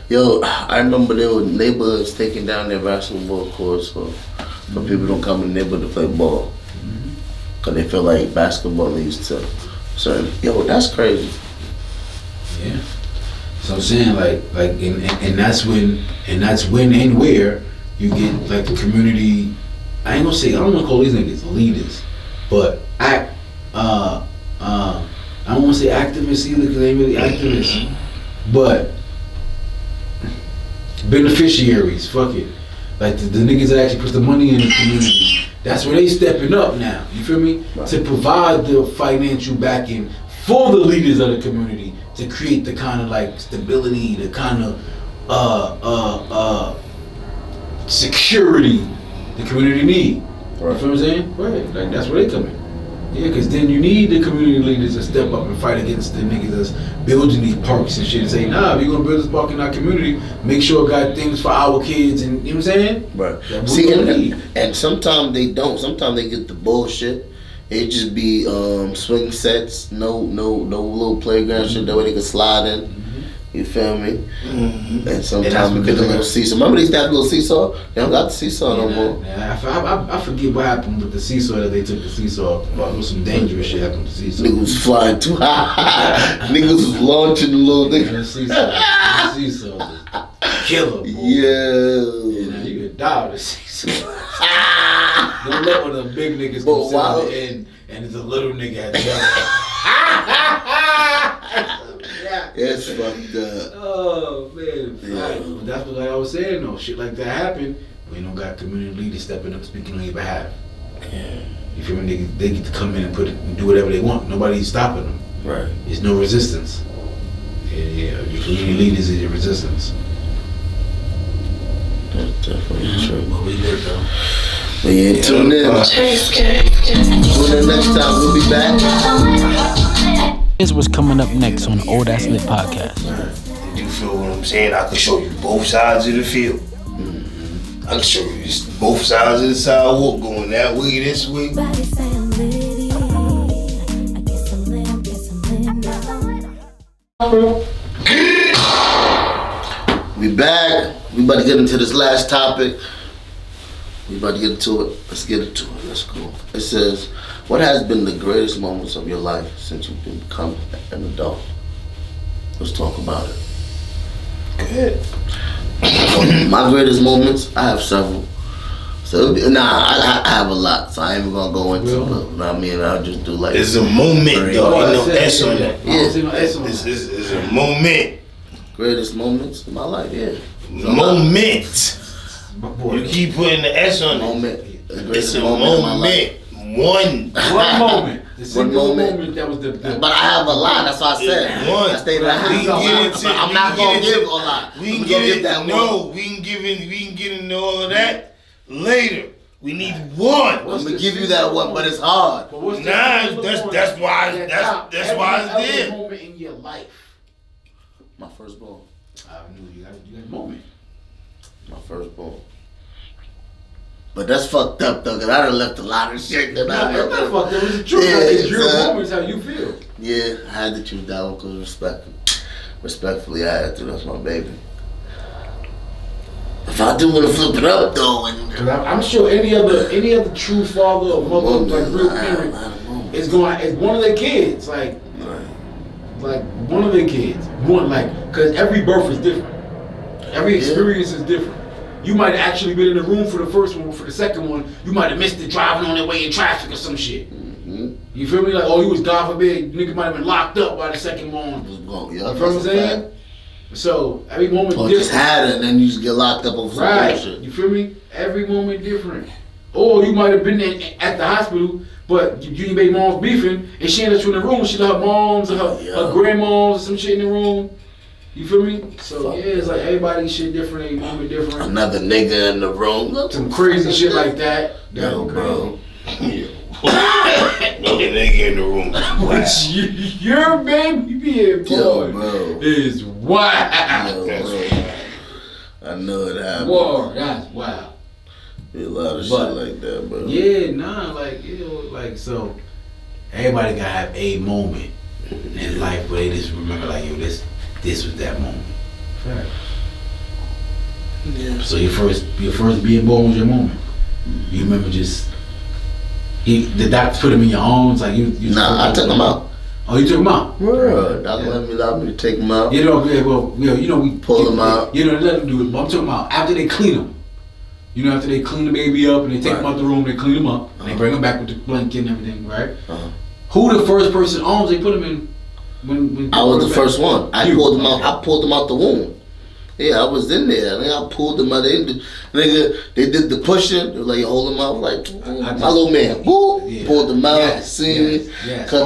Yo, I remember there were neighborhoods taking down their basketball courts so people don't come in the neighborhood to play ball. Cause they feel like basketball leads to certain. Yo, that's crazy. Yeah. So I'm saying and that's when and where you get like the community. I ain't gonna say, I don't wanna call these niggas leaders, but I don't wanna say activists either because they ain't really activists, but beneficiaries, fuck it. Like the niggas that actually put the money in the community, that's where they stepping up now, you feel me? Right. To provide the financial backing for the leaders of the community to create the kind of like stability, the kind of security the community need. Right. You feel what I'm saying? Right. Like that's where they come in. Yeah, because then you need the community leaders to step up and fight against the niggas that's building these parks and shit and say, nah, if you're gonna build this park in our community, make sure it got things for our kids and you know what I'm saying? Right. See, and sometimes they don't. Sometimes they get the bullshit. It just be swing sets, no little playground shit that way they can slide in. You feel me? And sometimes we get a little seesaw. Remember they used to have a little seesaw? They don't got the seesaw no more. I forget what happened with the seesaw that they took the seesaw. There was some dangerous shit happened with the seesaw. Niggas was flying too high. Niggas was launching the little nigga. The seesaw was killer, boy. Yeah. You could die with the seesaw. Don't let one of them big niggas go sit on the end and it's a little nigga at the other. It's fucked up. Oh man, but that's what I was saying though. Shit like that happen. We don't got community leaders stepping up, speaking on your behalf. Yeah. You feel me? They get to come in and do whatever they want. Nobody's stopping them. Right. There's no resistance. Yeah. Your community leaders is your resistance. That's definitely true. But we good though. But yeah, tune in. Tune in next time. We'll be back. Here's what's coming up next on the Old Ass Lit podcast. You feel what I'm saying? I can show you both sides of the field. I can show you both sides of the sidewalk, going that way, this way. Everybody say I'm litty. I guess I'm lit, I guess I'm lit now. We back. We about to get into this last topic. We about to get into it. Let's get into it. Let's go. It says, what has been the greatest moments of your life since you've become an adult? Let's talk about it. Good. My greatest moments, I have several. So I have a lot, so I ain't even gonna go into it. But I mean, I'll just do like. It's a moment, though. Ain't no S on that. Yeah, It's a moment. Greatest moments in my life, yeah. Moment. You keep putting the S on it. Moment. It's a moment. One moment. The single One moment. moment that was the But I have a lot. That's what I said. One. I stated I have a lot. I'm not gonna give a lot. We can get it. No, we can get into all of that later. We need one. I'm gonna give you that one, but it's hard. Nah, that's why it's there. Moment in your life. My firstborn. I knew you got a moment. My firstborn. But that's fucked up though, cause I done left a lot of shit that I That's not fucked up. It's the truth. Yeah, It's your son. moments, how you feel. Yeah, I had to choose that one because respectfully, I had to. That's my baby. If I do want to flip it up though, Cause I'm sure any other true father or mother, like real parent, it's one of their kids, like one of their kids, cause every birth is different, every experience is different. You might have actually been in the room for the first one, for the second one, you might have missed it driving on their way in traffic or some shit. You feel me? Like, oh, you was God forbid, nigga might have been locked up by the second one. You feel what I'm saying? So every moment or different. just had it and then you just get locked up over some bullshit. You feel me? Every moment different. Or you might have been at the hospital, but you and baby mom's beefing, and she ended up in the room. She let her moms or her grandmoms or some shit in the room. You feel me? So yeah, it's like everybody's shit different, every moment different. Another nigga in the room. Some crazy shit like that. Yo, bro. Another nigga in the room. But your baby being born is wild. Yo, bro. I know it happened. Whoa, that's wild. A lot of shit like that, bro. Yeah, so everybody gotta have a moment in life where they just remember like, yo, this was that moment. Right. Yeah. So your first being born was your moment. You remember the doctor put him in your arms, like you Nah, I took him out. Oh, you took him out? Bro, doctor allowed me to take him out. We pull him out. Let them do it, but I'm talking about after they clean him. After they clean the baby up and they take him out the room, they clean him up, and they bring him back with the blanket and everything, right? Who the first person arms they put him in? When I was the first one. I pulled him out. I pulled him out the womb. Yeah, I was in there. I pulled him out. They did the pushing. They were like, hold him out. Like, my little man. Woo! Yeah. Pulled him out. Cut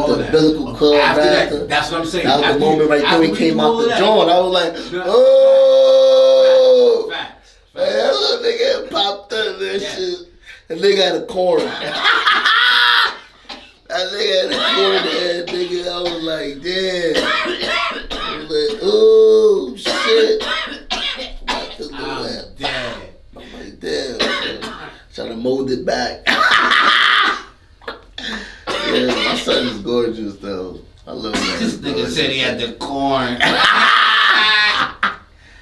the umbilical cord back. That's what I'm saying. That was the moment right there he came out the joint. I was like, oh! Facts. Man, that little nigga popped up and shit. That nigga had a corn. That nigga had a corn head, nigga. I was like, damn. I was like, oh, shit. I'm like, damn. Trying to mold it back. Yeah, my son is gorgeous, though. I love that. This nigga said he had the corn.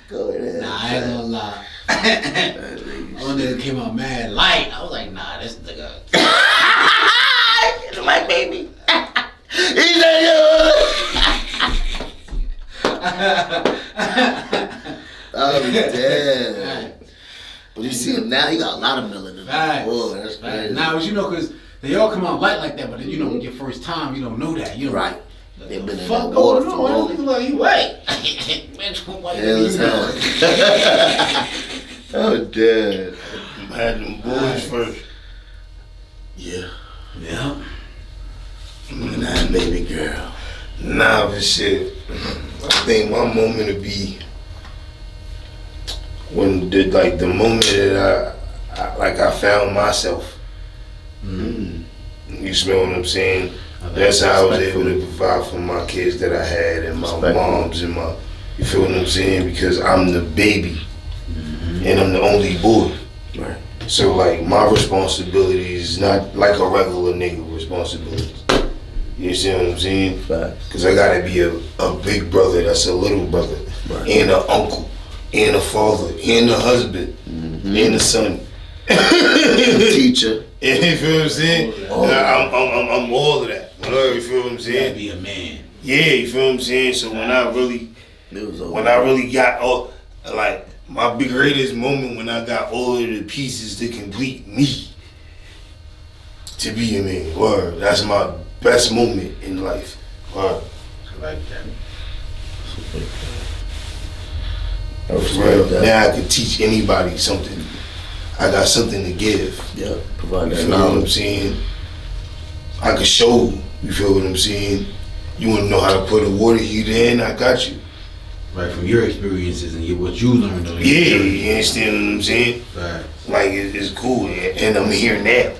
Go ahead. Nah, I ain't gonna lie. One nigga came out mad light. I was like, nah, this nigga. It's my baby. He's a Oh, damn. But you see him now, he got a lot of melanin. Oh, that's crazy. Now, cause they all come out light like that, but then, your first time, you don't know that. Right. They've been in fuck that water going for on? long. Nigga like, you wait. Hell is hell. Oh, damn. I had them boys first. Yeah. Yeah. And that baby girl. Nah, but shit. I think my moment would be when the moment that I I found myself. You smell what I'm saying? That's how I was able to provide for my kids that I had and my moms and my, you feel what I'm saying? Because I'm the baby and I'm the only boy. Right. So like my responsibility is not like a regular nigga responsibility. You see what I'm saying? Facts. Cause I gotta be a big brother that's a little brother, and an uncle, and a father, and a husband, and a son. Teacher. You feel what I'm saying? I'm all of that. You feel what I'm You saying? gotta be a man. Yeah, you feel what I'm saying? So when I really got all, like, my greatest moment when I got all of the pieces to complete me to be a man. Word. That's my best moment in life. Word. I like that. Right. Now I can teach anybody something. I got something to give. Yeah, provide You that feel what I'm knowledge. saying? I can show you feel what I'm saying? You wanna know how to put a water heater in, I got you. Right, from your experiences and what you learned on your Yeah, journey. you understand what I'm saying? Right. Like it's cool, and I'm here now.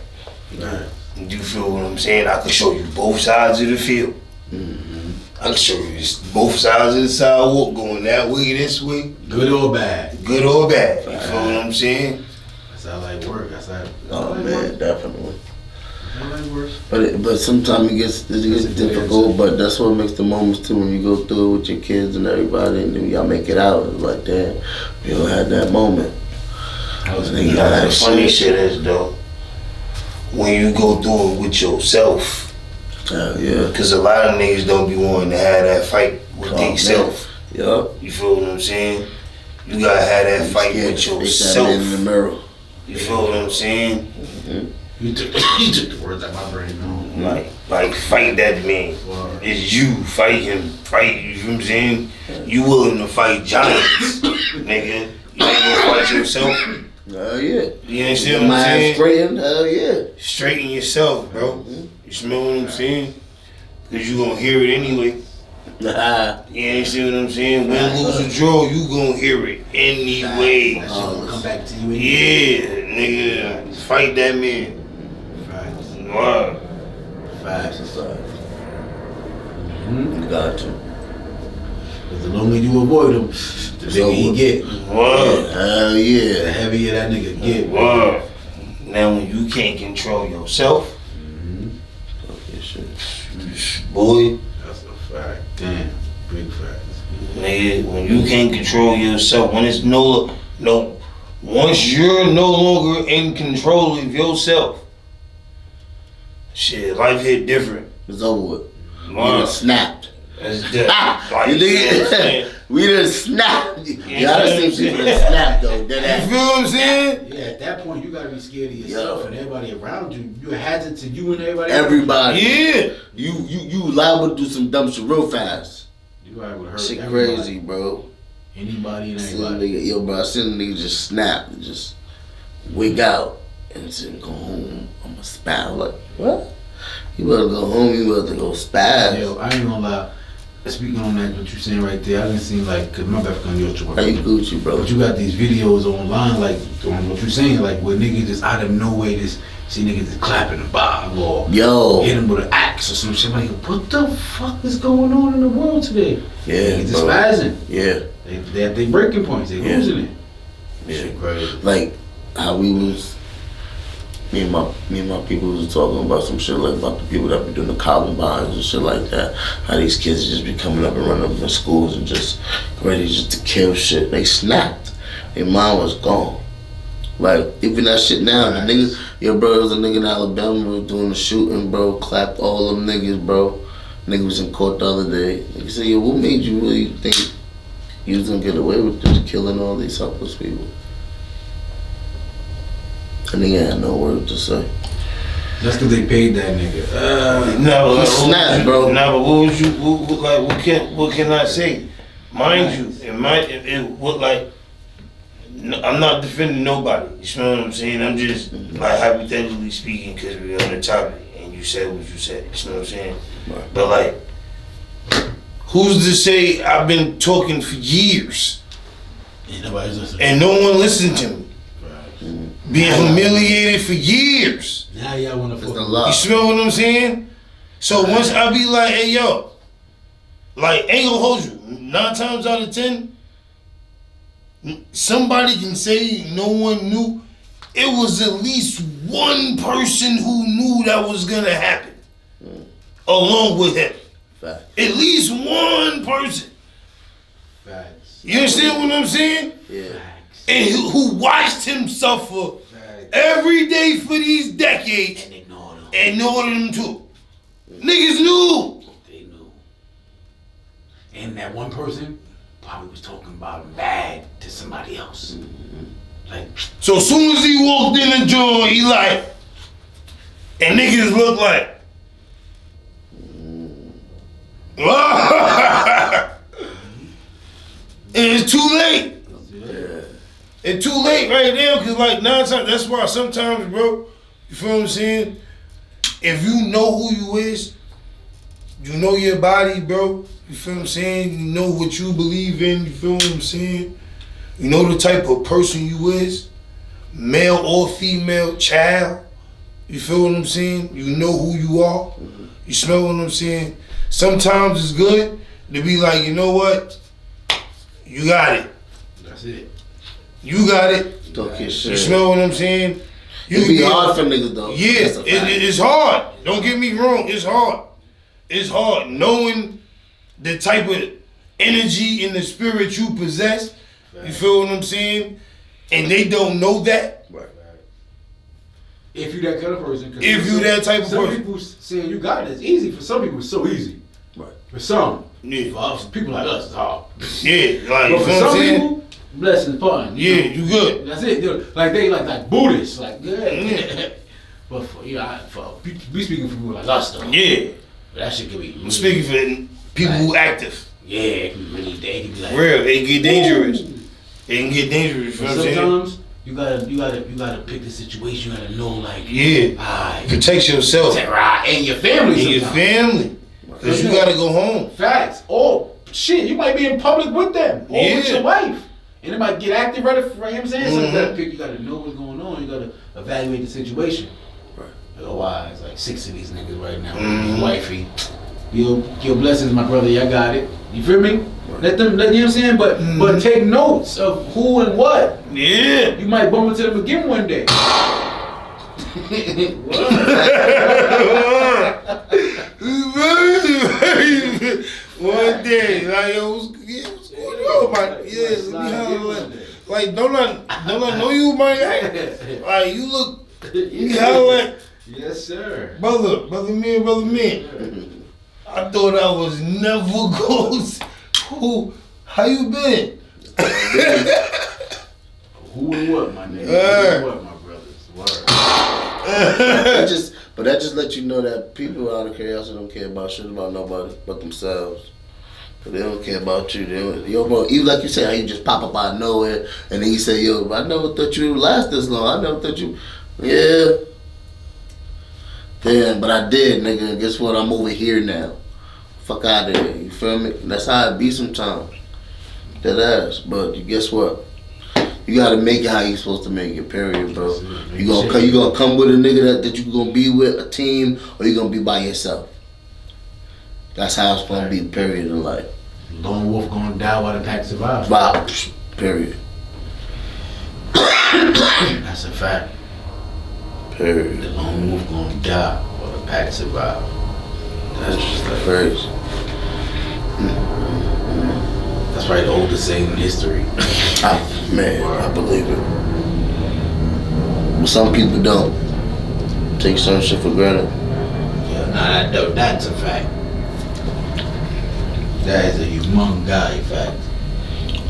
Right. You feel what I'm saying? I can show you both sides of the field. I can show you both sides of the sidewalk, going that way, this way, Good or bad. good or bad. You feel what I'm saying? That's how I like work. That's how Oh I like man, work. definitely. That's how I like work. But sometimes it gets difficult. But that's what makes the moments too, when you go through it with your kids and everybody, and then y'all make it out. It's like, damn, we all had that moment. I was Nigga, Now, the that funny shit is though, when you go through it with yourself, Hell yeah. because a lot of niggas don't be wanting to have that fight with Oh, themselves. Yup. You feel what I'm saying? You gotta have that fight with Face that yourself. man in the mirror. You feel what I'm saying? You took the words out my brain. No. Like fight that man. Wow. It's you, fight him, fight. You feel what I'm saying? You willing to fight giants, nigga? You ain't gonna fight yourself. Hell yeah. You understand Your what I'm mind saying? straightened. Hell yeah. Straighten yourself, bro. You smell what I'm saying? Cause you gonna hear it anyway. Nah. You understand what I'm saying? Win, lose, or draw, you gonna hear it anyway. That shit gonna come back to you anyway. Yeah, nigga, fight that man. Facts. Wow. Facts. Got you. Cause the longer you avoid him, the bigger he get. Wow. Hell The yeah. heavier that nigga get. Wow. Now when you can't control yourself, boy, That's a fact. Damn. Big facts. nigga, when you can't control yourself, when it's once you're no longer in control of yourself, shit, life hit different. It's over with. We Wow. done snapped. That's different. Like, You you know what I'm dig saying? it? We done snapped. You Y'all know done what I'm seen people saying? that snap though. You That feel what I'm saying? Yeah, at that point you gotta be scared of yourself Yo. and everybody around you. You a hazard to you and everybody. everybody. Yeah. You liable to do some dumb shit real fast. You liable to hurt Shit everybody. crazy, bro. Anybody and I seen a everybody. nigga, yo, bro, I seen a nigga just snap, and just wig out, and just go home. I'm a spaz. Like, what? You better go home, you better go spaz. Yo, I ain't gonna lie. Speaking on that, what you saying right there, I didn't seem like, cause my back on your How you Gucci, bro? But you got these videos online, like on what you saying, like where niggas just out of nowhere just see niggas just clapping the bottle or Yo. hit him with an axe or some shit. Like, what the fuck is going on in the world today? Yeah, Niggas just bro. spazzing. Yeah. They at their breaking points. They Yeah. losing it. Yeah. Shit crazy. Like how we was, me and my people was talking about some shit like about the people that be doing the Columbines and shit like that. How these kids just be coming up and running up in schools and just ready just to kill shit. They snapped. Their mind was gone. Like even that shit now, the niggas, yo bro, there was a nigga in Alabama was doing the shooting, bro, clapped all them niggas, bro. Nigga was in court the other day. Nigga said, yo, what made you really think you was gonna get away with just killing all these helpless people? That nigga had no word to say. That's because they paid that nigga. No, He snapped, bro. No, but what was you? What can I say? Mind you, I'm not defending nobody. You know what I'm saying? I'm just like hypothetically speaking because we're on the topic and you said what you said. You know what I'm saying? Right. But like, who's to say I've been talking for years Ain't nobody's listening. and no one listened to me? being humiliated for years. Now y'all wanna fuck. You smell what I'm saying? So once I be like, hey yo, like ain't gonna hold you. 9 times out of 10, somebody can say no one knew. It was at least one person who knew that was gonna happen, along with him. Fact. At least one person. Facts. You understand what I'm saying? Yeah. And who watched him suffer every day for these decades and ignored him too. Niggas knew. They knew. And that one person probably was talking about him bad to somebody else. Like, so as soon as he walked in the joint, he like, and niggas look like, and it's too late. It's too late right now, cause like 9 times, that's why sometimes, bro, you feel what I'm saying? If you know who you is, you know your body, bro. You feel what I'm saying? You know what you believe in, you feel what I'm saying? You know the type of person you is, male or female, child. You feel what I'm saying? You know who you are. You smell what I'm saying? Sometimes it's good to be like, you know what? You got it. that's it. You got it. Talk your shit. You smell what I'm saying? It be hard for niggas though. Yeah, it's hard. Don't get me wrong. It's hard. It's hard knowing the type of energy and the spirit you possess. You feel what I'm saying? And they don't know that. Right. If you that kind of person. If you that type of some person. people saying you got it, it's easy. For some people, it's so easy. Right. For some. Yeah. For us, people like us, it's hard. Yeah, like, But you for know what I'm some saying? people, blessings fun. Yeah, you good. That's it. Like they like Buddhists, like good. But for we speaking for people like us though. Yeah. But that shit can be. I'm speaking for people who active. Yeah, it can be really. They can be like Real. It can get dangerous. It can get dangerous. You know what I'm saying? sometimes you gotta pick the situation. You gotta know like Yeah. Protect yourself. And your family. And your sometimes. family. Because you gotta go home. Facts. Oh shit, you might be in public with them or with your wife. And it might get active right in front of him saying something. You gotta know what's going on. You gotta evaluate the situation. Right. Otherwise, like 6 of these niggas right now with his wifey. Your blessings, my brother. Y'all got it. You feel me? Right. Let them. You know what I'm saying? But take notes of who and what. Yeah. You might bump into them again one day. One day, like, yo, what's going on, man? Yeah, let me holler. Like, don't I know you, man? Like, you look, you holler. Yes, sir. Brother man. I thought I was never ghost. How you been? Who and what, my nigga? Who and what, my brothers? Word. But that just lets you know that people out of curiosity don't care about shit about nobody but themselves. But they don't care about you. Yo, bro, even like you said, how you just pop up out of nowhere and then you say, yo, I never thought you would last this long. I never thought you. Yeah. Damn, but I did, nigga. And guess what? I'm over here now. Fuck out of there. You feel me? That's how it be sometimes. That ass. But guess what? You gotta make it how you supposed to make it, period, bro. You gonna come with a nigga that you gonna be with, a team, or you gonna be by yourself. That's how it's gonna be, period, in life. Lone wolf gonna die while the pack survives. Wow, period. That's a fact. Period. The lone wolf gonna die while the pack survives. That's just like crazy. That's probably the oldest saying in history. I believe it. But some people don't. Take some shit for granted. Yeah, that's a fact. That is a humongous guy fact.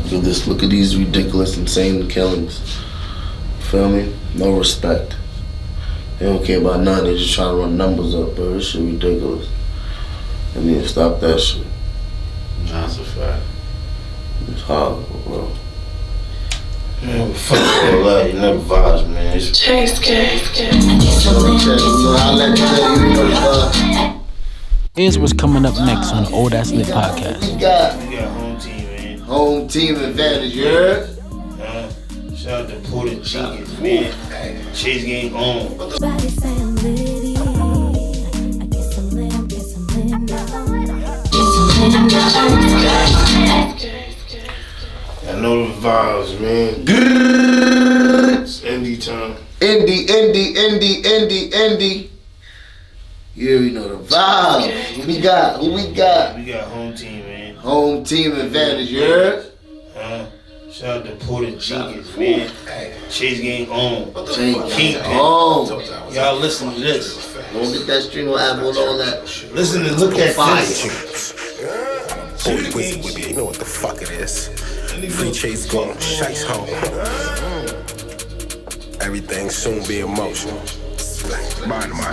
So just look at these ridiculous, insane killings. Feel me? No respect. They don't care about nothing. They just trying to run numbers up, bro. This shit ridiculous. They need to stop that shit. That's a fact. It's horrible, bro. Man, fuck all that. You never vibes, man. Here's what's coming up next on the Old Ass Lit podcast. We got We got home team, man. home team advantage, you heard? Shout out to Porter Jenkins, man. Chase Gang on. Everybody say I'm litty. I guess I'm lit, I guess I'm lit now. I know the vibes, man. It's indie time. Indie. You already know the vibes. Who we got? We got home team, man. Home team advantage, you heard? Shout out to Porter Jenkins, man. Chase Gang on. Chase on. Y'all listen to this. Don't get that string on Apple and all that. Listen and look at Fire. this. Holy Wizard with you know what the fuck it is. Free Chase going, Shice home. Everything soon be emotional. Mind my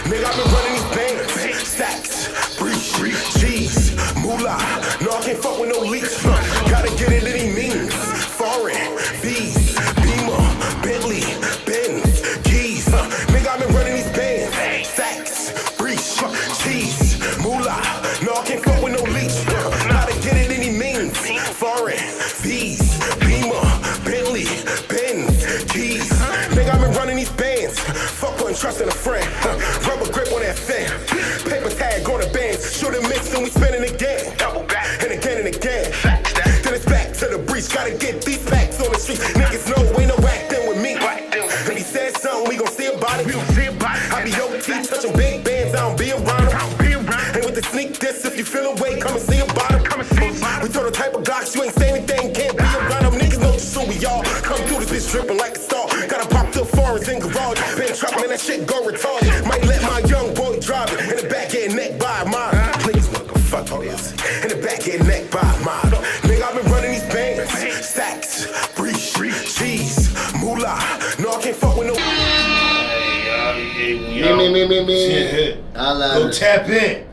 nigga, I've been running these bands. Stacks, breeze, cheese, moolah. No, I can't fuck with no leaks. Gotta get it any means. Foreign, V's, Beamer, Bentley, Benz, keys. Nigga, I've been running these bands. Stacks, breeze, cheese, moolah. No, I can't fuck with no leaks. Gotta get it any means. Foreign, V's, Beamer, Bentley, Benz, keys. Nigga, I've been running these bands. Fuck putting trust in a friend. Rubber grip on that fan. Paper tag on the bands. Shoot and mix and we spinning again. Double back and again and again. Then it's back to the breach. Gotta get these facts on the street. Niggas know ain't no acting with me. If he said something, we gon' see about it. I be OT touching big bands. I don't be around them. And with the sneak diss, if you feel away, come and see about it. We throw the type of Glocks, you ain't say anything, can't be around them. Niggas know just who we all. Come through this bitch dripping like a star. Gotta pop to foreigns in garage. Been trapping and that shit go retarded. Might let my young boy drive it. In the back getting neck by a mile. Please, what the fuck it is? In the back getting neck by a mile. Nigga, I've been running these bands. Stacks, breeze, cheese, moolah. No, I can't fuck with no. Me. Go tap in.